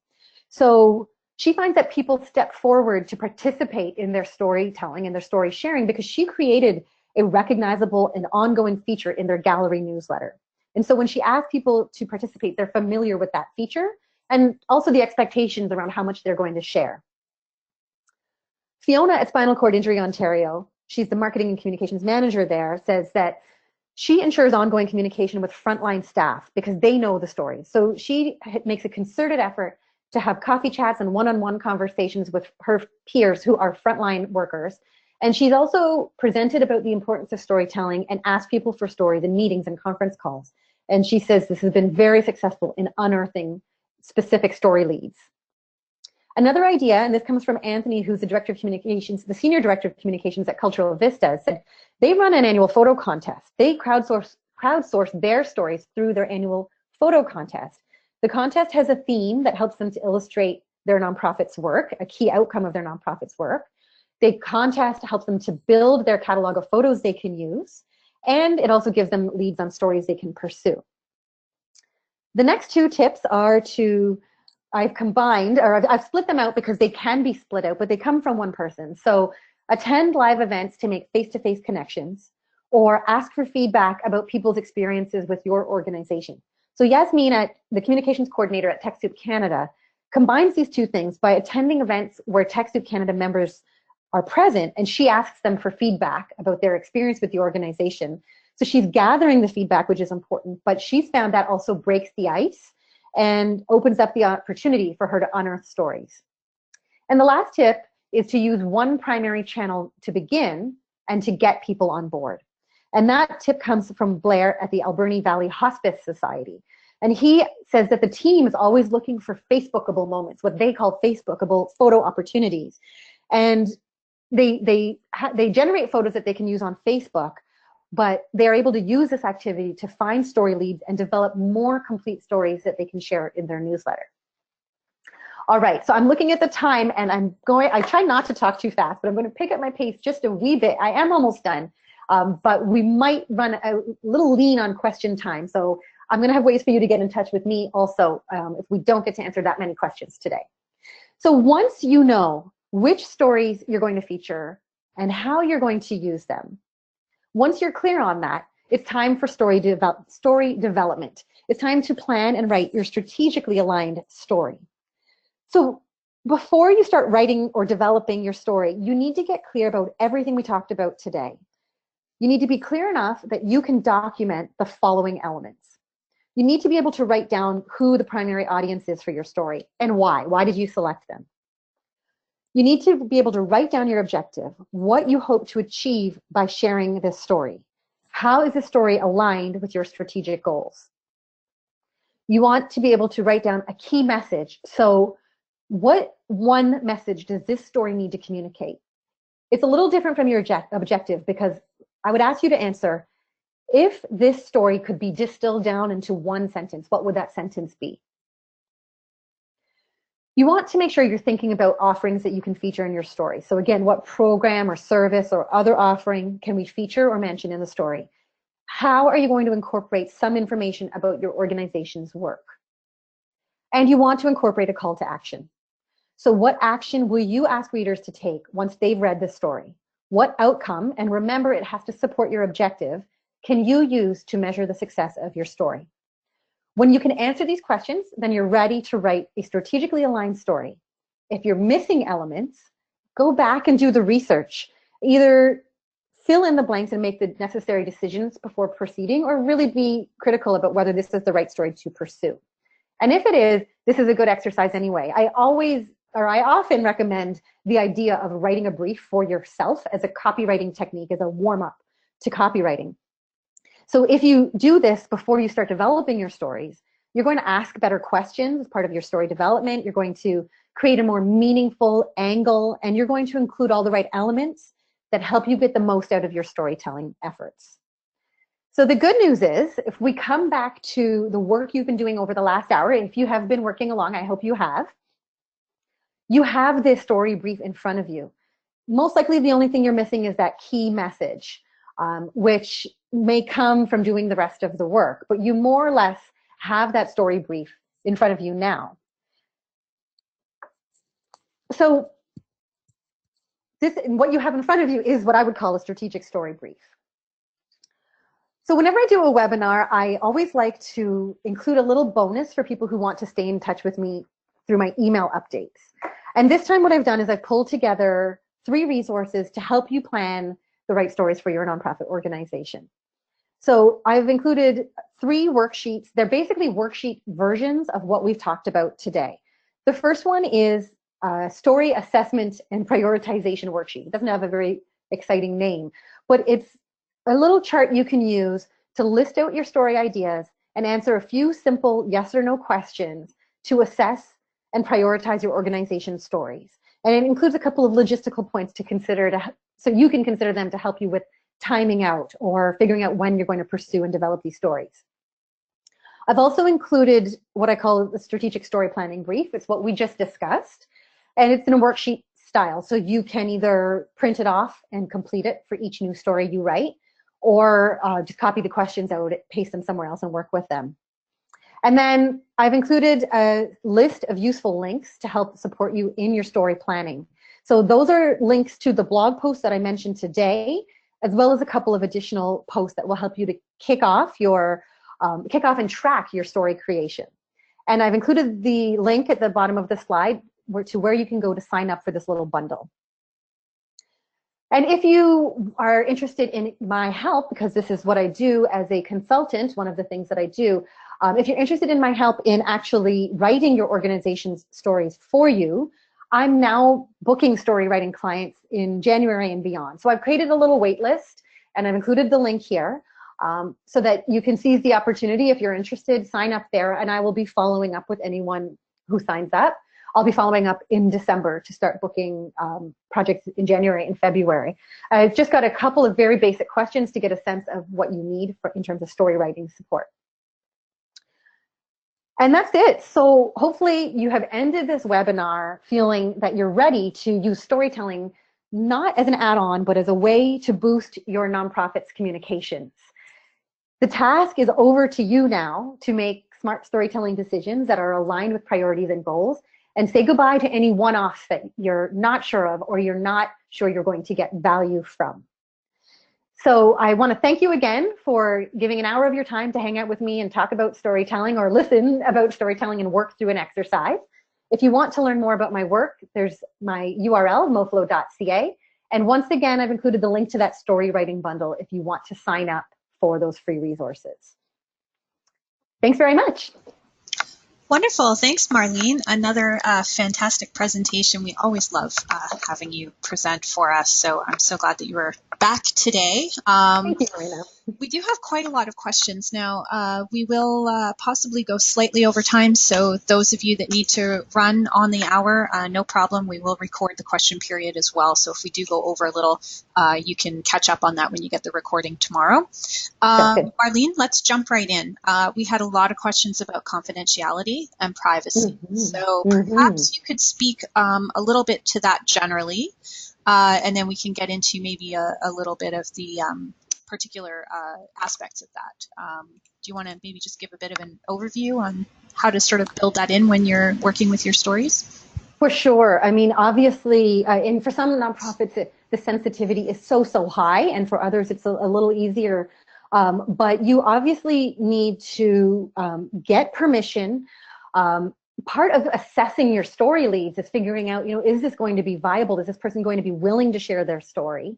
So she finds that people step forward to participate in their storytelling and their story sharing because she created a recognizable and ongoing feature in their gallery newsletter. And so when she asks people to participate, they're familiar with that feature and also the expectations around how much they're going to share. Fiona at Spinal Cord Injury Ontario, she's the marketing and communications manager there, says that she ensures ongoing communication with frontline staff because they know the stories. So she makes a concerted effort to have coffee chats and one-on-one conversations with her peers who are frontline workers. And she's also presented about the importance of storytelling and asked people for stories in meetings and conference calls. And she says this has been very successful in unearthing specific story leads. Another idea, and this comes from Anthony, who's the Director of Communications, the Senior Director of Communications at Cultural Vistas, said they run an annual photo contest. They crowdsource their stories through their annual photo contest. The contest has a theme that helps them to illustrate their nonprofit's work, a key outcome of their nonprofit's work. The contest helps them to build their catalog of photos they can use, and it also gives them leads on stories they can pursue. The next two tips are I've split them out because they can be split out, but they come from one person. So attend live events to make face-to-face connections, or ask for feedback about people's experiences with your organization. So Yasmin, the communications coordinator at TechSoup Canada, combines these two things by attending events where TechSoup Canada members are present, and she asks them for feedback about their experience with the organization So she's gathering the feedback, which is important, but she's found that also breaks the ice and opens up the opportunity for her to unearth stories. And the last tip is to use one primary channel to begin and to get people on board. And that tip comes from Blair at the Alberni Valley Hospice Society. And he says that the team is always looking for Facebookable moments, what they call Facebookable photo opportunities. And they generate photos that they can use on Facebook, but they're able to use this activity to find story leads and develop more complete stories that they can share in their newsletter. All right, so I'm looking at the time and I try not to talk too fast, but I'm going to pick up my pace just a wee bit. I am almost done, but we might run a little lean on question time. So I'm going to have ways for you to get in touch with me also if we don't get to answer that many questions today. So once you know which stories you're going to feature and how you're going to use them, once you're clear on that, it's time for story development. It's time to plan and write your strategically aligned story. So before you start writing or developing your story, you need to get clear about everything we talked about today. You need to be clear enough that you can document the following elements. You need to be able to write down who the primary audience is for your story and why. Why did you select them? You need to be able to write down your objective, what you hope to achieve by sharing this story. How is the story aligned with your strategic goals? You want to be able to write down a key message. So what one message does this story need to communicate? It's a little different from your objective because I would ask you to answer, if this story could be distilled down into one sentence, what would that sentence be? You want to make sure you're thinking about offerings that you can feature in your story. So again, what program or service or other offering can we feature or mention in the story? How are you going to incorporate some information about your organization's work? And you want to incorporate a call to action. So what action will you ask readers to take once they've read this story? What outcome, and remember it has to support your objective, can you use to measure the success of your story? When you can answer these questions, then you're ready to write a strategically aligned story. If you're missing elements, go back and do the research. Either fill in the blanks and make the necessary decisions before proceeding, or really be critical about whether this is the right story to pursue. And if it is, this is a good exercise anyway. I often recommend the idea of writing a brief for yourself as a copywriting technique, as a warm-up to copywriting. So if you do this before you start developing your stories, you're going to ask better questions as part of your story development. You're going to create a more meaningful angle, and you're going to include all the right elements that help you get the most out of your storytelling efforts. So the good news is, if we come back to the work you've been doing over the last hour, if you have been working along, I hope you have this story brief in front of you. Most likely the only thing you're missing is that key message, which may come from doing the rest of the work, but you more or less have that story brief in front of you now. So what you have in front of you is what I would call a strategic story brief. So whenever I do a webinar, I always like to include a little bonus for people who want to stay in touch with me through my email updates. And this time what I've done is I've pulled together 3 resources to help you plan the right stories for your nonprofit organization. So I've included 3 worksheets. They're basically worksheet versions of what we've talked about today. The first one is a story assessment and prioritization worksheet. It doesn't have a very exciting name, but it's a little chart you can use to list out your story ideas and answer a few simple yes or no questions to assess and prioritize your organization's stories. And it includes a couple of logistical points to consider so you can consider them to help you with timing out or figuring out when you're going to pursue and develop these stories. I've also included what I call the strategic story planning brief. It's what we just discussed, and it's in a worksheet style. So you can either print it off and complete it for each new story you write, or just copy the questions out, paste them somewhere else and work with them. And then I've included a list of useful links to help support you in your story planning. So those are links to the blog posts that I mentioned today, as well as a couple of additional posts that will help you to kick off and track your story creation. And I've included the link at the bottom of the slide to where you can go to sign up for this little bundle. And if you are interested in my help, because this is what I do as a consultant, one of the things that I do, if you're interested in my help in actually writing your organization's stories for you, I'm now booking story writing clients in January and beyond. So I've created a little wait list, and I've included the link here so that you can seize the opportunity. If you're interested, sign up there, and I will be following up with anyone who signs up. I'll be following up in December to start booking projects in January and February. I've just got a couple of very basic questions to get a sense of what you need in terms of story writing support. And that's it. So hopefully you have ended this webinar feeling that you're ready to use storytelling not as an add-on, but as a way to boost your nonprofit's communications. The task is over to you now to make smart storytelling decisions that are aligned with priorities and goals, and say goodbye to any one-offs that you're not sure of or you're not sure you're going to get value from. So I want to thank you again for giving an hour of your time to hang out with me and talk about storytelling or listen about storytelling and work through an exercise. If you want to learn more about my work, there's my URL, moflo.ca. And once again, I've included the link to that story writing bundle if you want to sign up for those free resources. Thanks very much. Wonderful. Thanks, Marlene. Another fantastic presentation. We always love having you present for us. So I'm so glad that you were back today. Thank you, Marina. We do have quite a lot of questions now. We will possibly go slightly over time. So those of you that need to run on the hour, no problem. We will record the question period as well. So if we do go over a little, you can catch up on that when you get the recording tomorrow. Marlene, let's jump right in. We had a lot of questions about confidentiality and privacy. So perhaps you could speak a little bit to that generally, and then we can get into maybe a little bit of the particular aspects of that. Do you want to maybe just give a bit of an overview on how to sort of build that in when you're working with your stories? For sure. I mean, obviously, and for some nonprofits, the sensitivity is so high, and for others, it's a little easier. But you obviously need to get permission. Part of assessing your story leads is figuring out, is this going to be viable? Is this person going to be willing to share their story?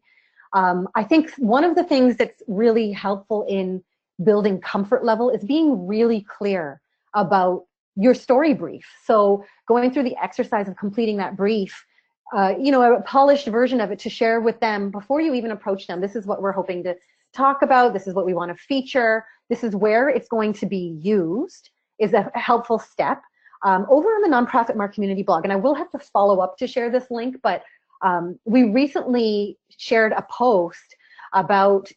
I think one of the things that's really helpful in building comfort level is being really clear about your story brief. So going through the exercise of completing that brief, a polished version of it to share with them before you even approach them. This is what we're hoping to talk about. This is what we want to feature. This is where it's going to be used is a helpful step. Over on the Nonprofit Mark Community blog, and I will have to follow up to share this link, but we recently shared a post about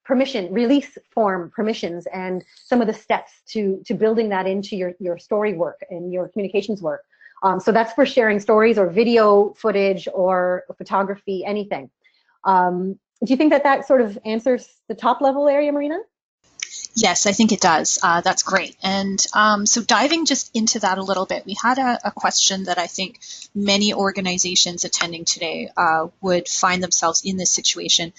release form permissions and some of the steps to building that into your story work and your communications work. So that's for sharing stories or video footage or photography, anything. Do you think that sort of answers the top level area, Marina? Yes, I think it does. That's great. And so diving just into that a little bit, we had a question that I think many organizations attending today would find themselves in this situation.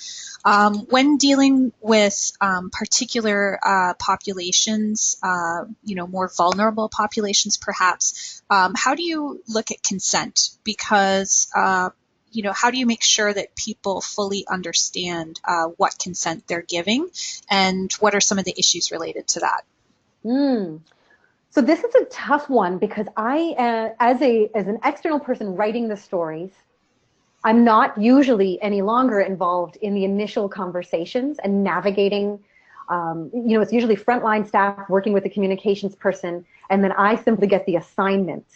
When dealing with particular populations, more vulnerable populations perhaps, how do you look at consent? Because how do you make sure that people fully understand what consent they're giving, and what are some of the issues related to that? So this is a tough one because I, as an external person writing the stories, I'm not usually any longer involved in the initial conversations and navigating. It's usually frontline staff working with the communications person, and then I simply get the assignments.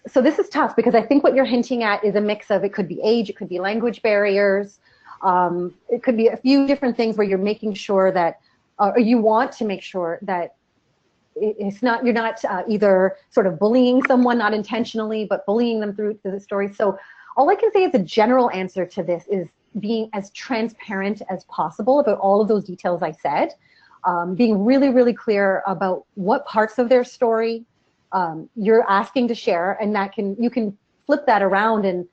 So this is tough because I think what you're hinting at is a mix of, it could be age, it could be language barriers, it could be a few different things where you're making sure that, or you want to make sure that you're not either sort of bullying someone, not intentionally, but bullying them through the story. So all I can say as a general answer to this is being as transparent as possible about all of those details I said, being really, really clear about what parts of their story you're asking to share, and you can flip that around and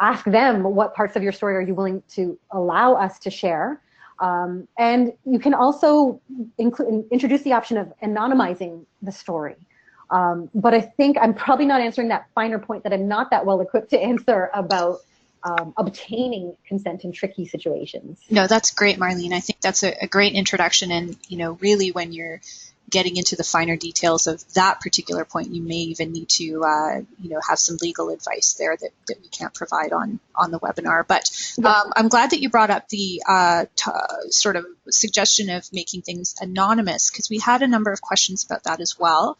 ask them, what parts of your story are you willing to allow us to share? And you can also introduce the option of anonymizing the story. But I think I'm probably not answering that finer point that I'm not that well equipped to answer about obtaining consent in tricky situations. No, that's great, Marlene. I think that's a great introduction. And, really when you're getting into the finer details of that particular point, you may even need to, have some legal advice there that we can't provide on the webinar. But I'm glad that you brought up the sort of suggestion of making things anonymous, because we had a number of questions about that as well.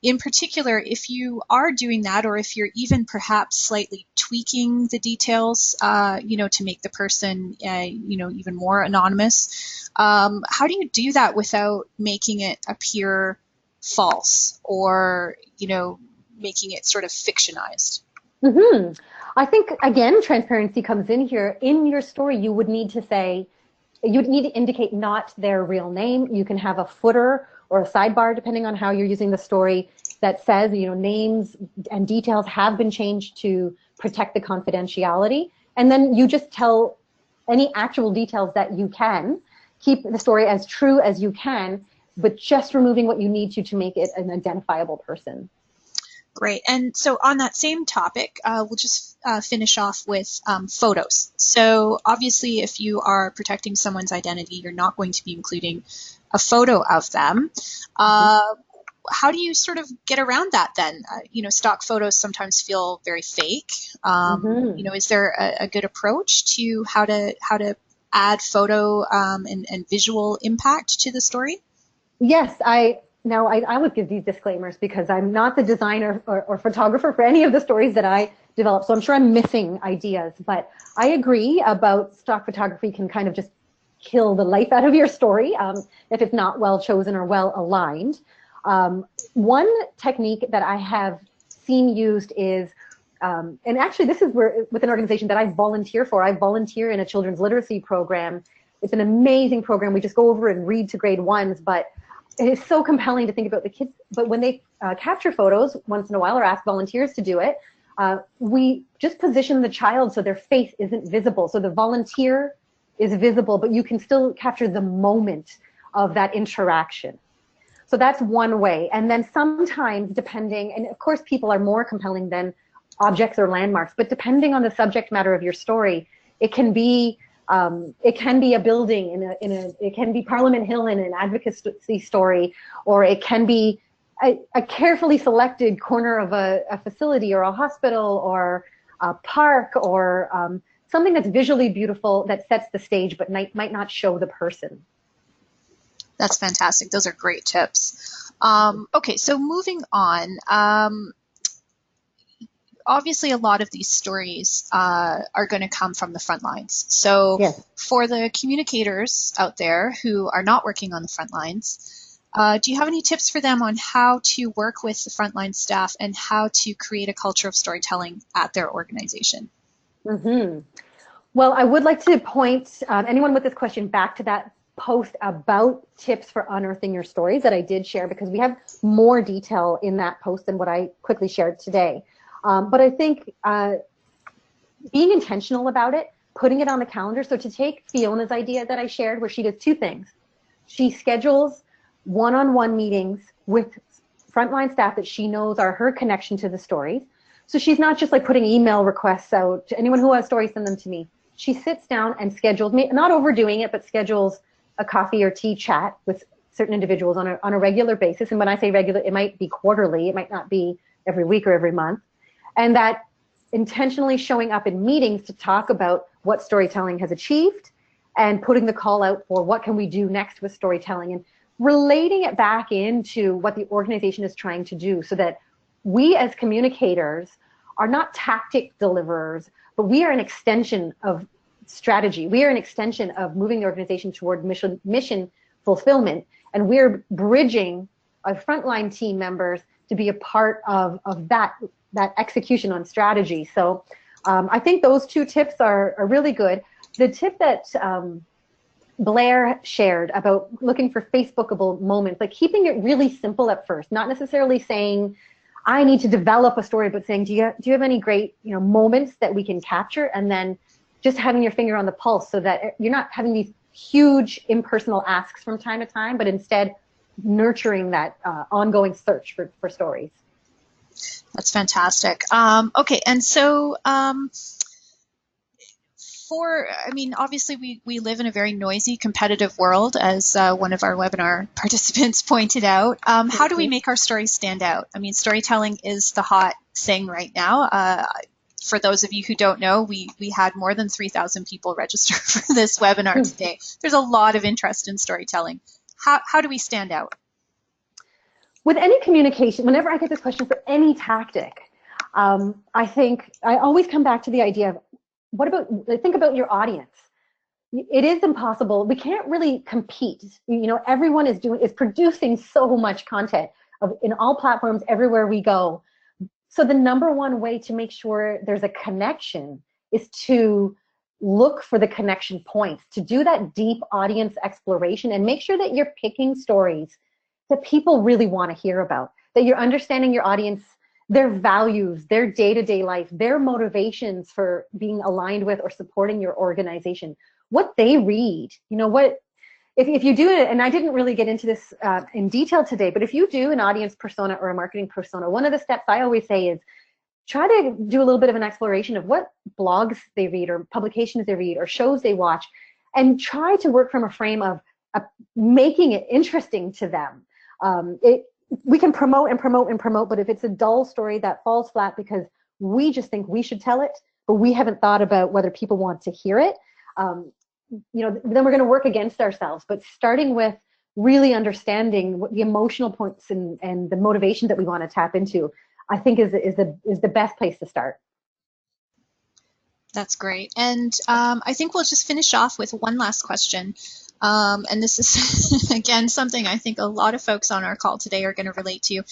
In particular, if you are doing that, or if you're even perhaps slightly tweaking the details, to make the person, even more anonymous, how do you do that without making it appear false, or, making it sort of fictionized? Mm-hmm. I think, again, transparency comes in here. In your story, you would need to say, you'd need to indicate not their real name. You can have a footer or a sidebar, depending on how you're using the story, that says, names and details have been changed to protect the confidentiality. And then you just tell any actual details that you can. Keep the story as true as you can, but just removing what you need to make it an identifiable person. Great. And so on that same topic, we'll just finish off with photos. So obviously, if you are protecting someone's identity, you're not going to be including a photo of them. How do you sort of get around that then? Stock photos sometimes feel very fake. Is there a good approach to how to add photo and visual impact to the story? Yes, I would give these disclaimers because I'm not the designer or photographer for any of the stories that I develop, so I'm sure I'm missing ideas. But I agree about stock photography can kind of just kill the life out of your story if it's not well chosen or well aligned. One technique that I have seen used is, and actually this is with an organization that I volunteer for. I volunteer in a children's literacy program. It's an amazing program. We just go over and read to grade ones, but it is so compelling to think about the kids. But when they capture photos once in a while or ask volunteers to do it, we just position the child so their face isn't visible. So the volunteer is visible, but you can still capture the moment of that interaction. So that's one way. And then sometimes depending, and of course people are more compelling than objects or landmarks, but depending on the subject matter of your story, it can be a building it can be Parliament Hill in an advocacy story, or it can be a carefully selected corner of a facility or a hospital or a park, or something that's visually beautiful that sets the stage but might not show the person. That's fantastic. Those are great tips. Okay, so moving on. Obviously, a lot of these stories are going to come from the front lines. So yes, for the communicators out there who are not working on the front lines, do you have any tips for them on how to work with the frontline staff and how to create a culture of storytelling at their organization? Mm-hmm. Well, I would like to point anyone with this question back to that post about tips for unearthing your stories that I did share, because we have more detail in that post than what I quickly shared today. But I think being intentional about it, putting it on the calendar. So to take Fiona's idea that I shared, where she does two things. She schedules one-on-one meetings with frontline staff that she knows are her connection to the stories. So she's not just like putting email requests out to anyone who has stories, send them to me. She sits down and schedules, not overdoing it, but schedules a coffee or tea chat with certain individuals on a regular basis. And when I say regular, it might be quarterly, it might not be every week or every month. And that intentionally showing up in meetings to talk about what storytelling has achieved and putting the call out for what can we do next with storytelling, and relating it back into what the organization is trying to do, so that we as communicators are not tactic deliverers, but we are an extension of strategy. We are an extension of moving the organization toward mission fulfillment, and we're bridging our frontline team members to be a part of that execution on strategy. So I think those two tips are really good. The tip that Blair shared about looking for Facebookable moments, like keeping it really simple at first, not necessarily saying, I need to develop a story, but saying, do you have any great moments that we can capture? And then just having your finger on the pulse, so that you're not having these huge impersonal asks from time to time, but instead nurturing that ongoing search for stories. That's fantastic. Okay, and so I mean, obviously we live in a very noisy, competitive world, as one of our webinar participants pointed out. How do we make our stories stand out? I mean, storytelling is the hot thing right now. For those of you who don't know, we had more than 3,000 people register for this webinar today. There's a lot of interest in storytelling. How do we stand out? With any communication, whenever I get this question for any tactic, I think I always come back to the idea of think about your audience. It is impossible. We can't really compete. You know, everyone is producing so much content in all platforms everywhere we go. So the number one way to make sure there's a connection is to look for the connection points, to do that deep audience exploration and make sure that you're picking stories that people really want to hear about, that you're understanding your audience, their values, their day-to-day life, their motivations for being aligned with or supporting your organization, what they read. You know, if you do it, and I didn't really get into this in detail today, but if you do an audience persona or a marketing persona, one of the steps I always say is try to do a little bit of an exploration of what blogs they read or publications they read or shows they watch, and try to work from a frame of making it interesting to them. We can promote and promote and promote, but if it's a dull story that falls flat because we just think we should tell it, but we haven't thought about whether people want to hear it, you know, then we're going to work against ourselves. But starting with really understanding what the emotional points and the motivation that we want to tap into, I think is the best place to start. That's great. And I think we'll just finish off with one last question. And this is, again, something I think a lot of folks on our call today are going to relate to.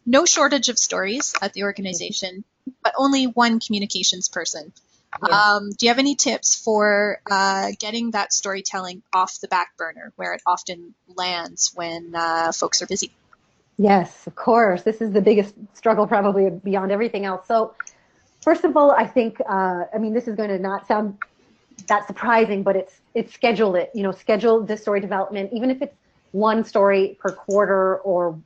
No shortage of stories at the organization, but only one communications person. Yeah. Do you have any tips for getting that storytelling off the back burner where it often lands when folks are busy? Yes, of course. This is the biggest struggle probably beyond everything else. So first of all, I think, I mean, this is going to not sound that surprising, but it's schedule it. You know, schedule the story development, even if it's one story per quarter or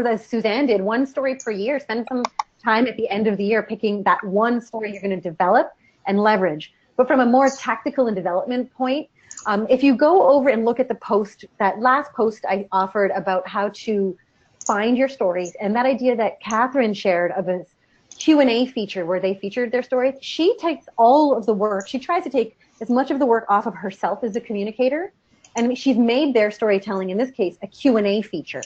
as Suzanne did, one story per year. Spend some time at the end of the year picking that one story you're going to develop and leverage. But from a more tactical and development point, if you go over and look at the post, that last post I offered about how to find your stories, and that idea that Catherine shared of a Q&A feature where they featured their stories, she takes all of the work. She tries to take as much of the work off of herself as a communicator, and she's made their storytelling, in this case, a Q&A feature.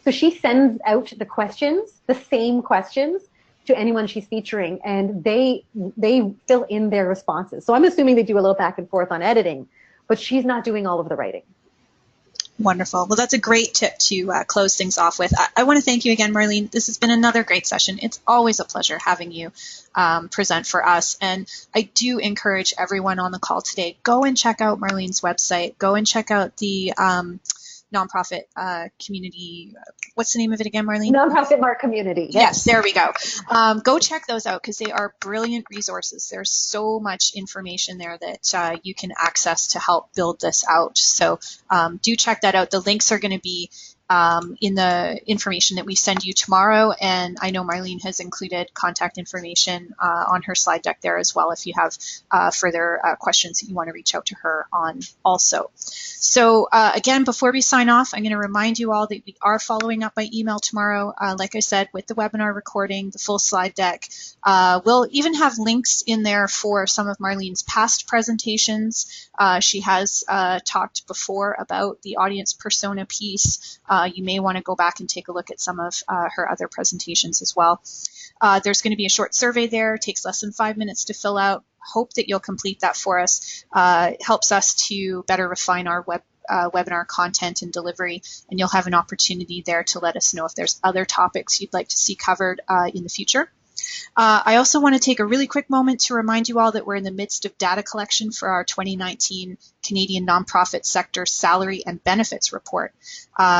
So she sends out the questions, the same questions, to anyone she's featuring, and they fill in their responses. So I'm assuming they do a little back and forth on editing, but she's not doing all of the writing. Wonderful. Well, that's a great tip to close things off with. I want to thank you again, Marlene. This has been another great session. It's always a pleasure having you present for us. And I do encourage everyone on the call today, go and check out Marlene's website. Go and check out the nonprofit community. What's the name of it again, Marlene? Nonprofit Mark Community. Yes, there we go. Go check those out because they are brilliant resources. There's so much information there that you can access to help build this out. So do check that out. The links are going to be in the information that we send you tomorrow. And I know Marlene has included contact information on her slide deck there as well if you have further questions that you want to reach out to her on also. So again, before we sign off, I'm going to remind you all that we are following up by email tomorrow, like I said, with the webinar recording, the full slide deck. We'll even have links in there for some of Marlene's past presentations. She has talked before about the audience persona piece. You may want to go back and take a look at some of her other presentations as well. There's going to be a short survey there. It takes less than 5 minutes to fill out. Hope that you'll complete that for us. It helps us to better refine our webinar content and delivery, and you'll have an opportunity there to let us know if there's other topics you'd like to see covered in the future. I also want to take a really quick moment to remind you all that we're in the midst of data collection for our 2019 Canadian Nonprofit Sector Salary and Benefits Report.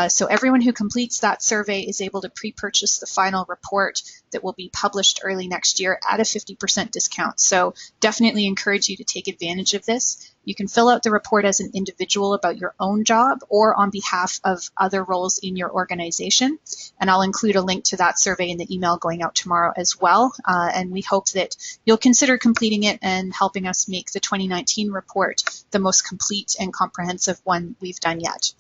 So everyone who completes that survey is able to pre-purchase the final report that will be published early next year at a 50% discount. So definitely encourage you to take advantage of this. You can fill out the report as an individual about your own job or on behalf of other roles in your organization. And I'll include a link to that survey in the email going out tomorrow as well. And we hope that you'll consider completing it and helping us make the 2019 report the most complete and comprehensive one we've done yet.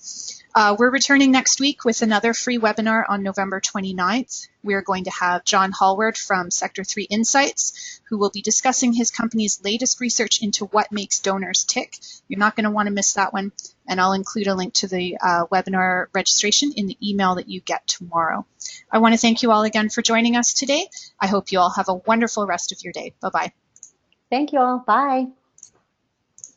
We're returning next week with another free webinar on November 29th. We're going to have John Hallward from Sector 3 Insights, who will be discussing his company's latest research into what makes donors tick. You're not going to want to miss that one. And I'll include a link to the webinar registration in the email that you get tomorrow. I want to thank you all again for joining us today. I hope you all have a wonderful rest of your day. Bye-bye. Thank you all. Bye.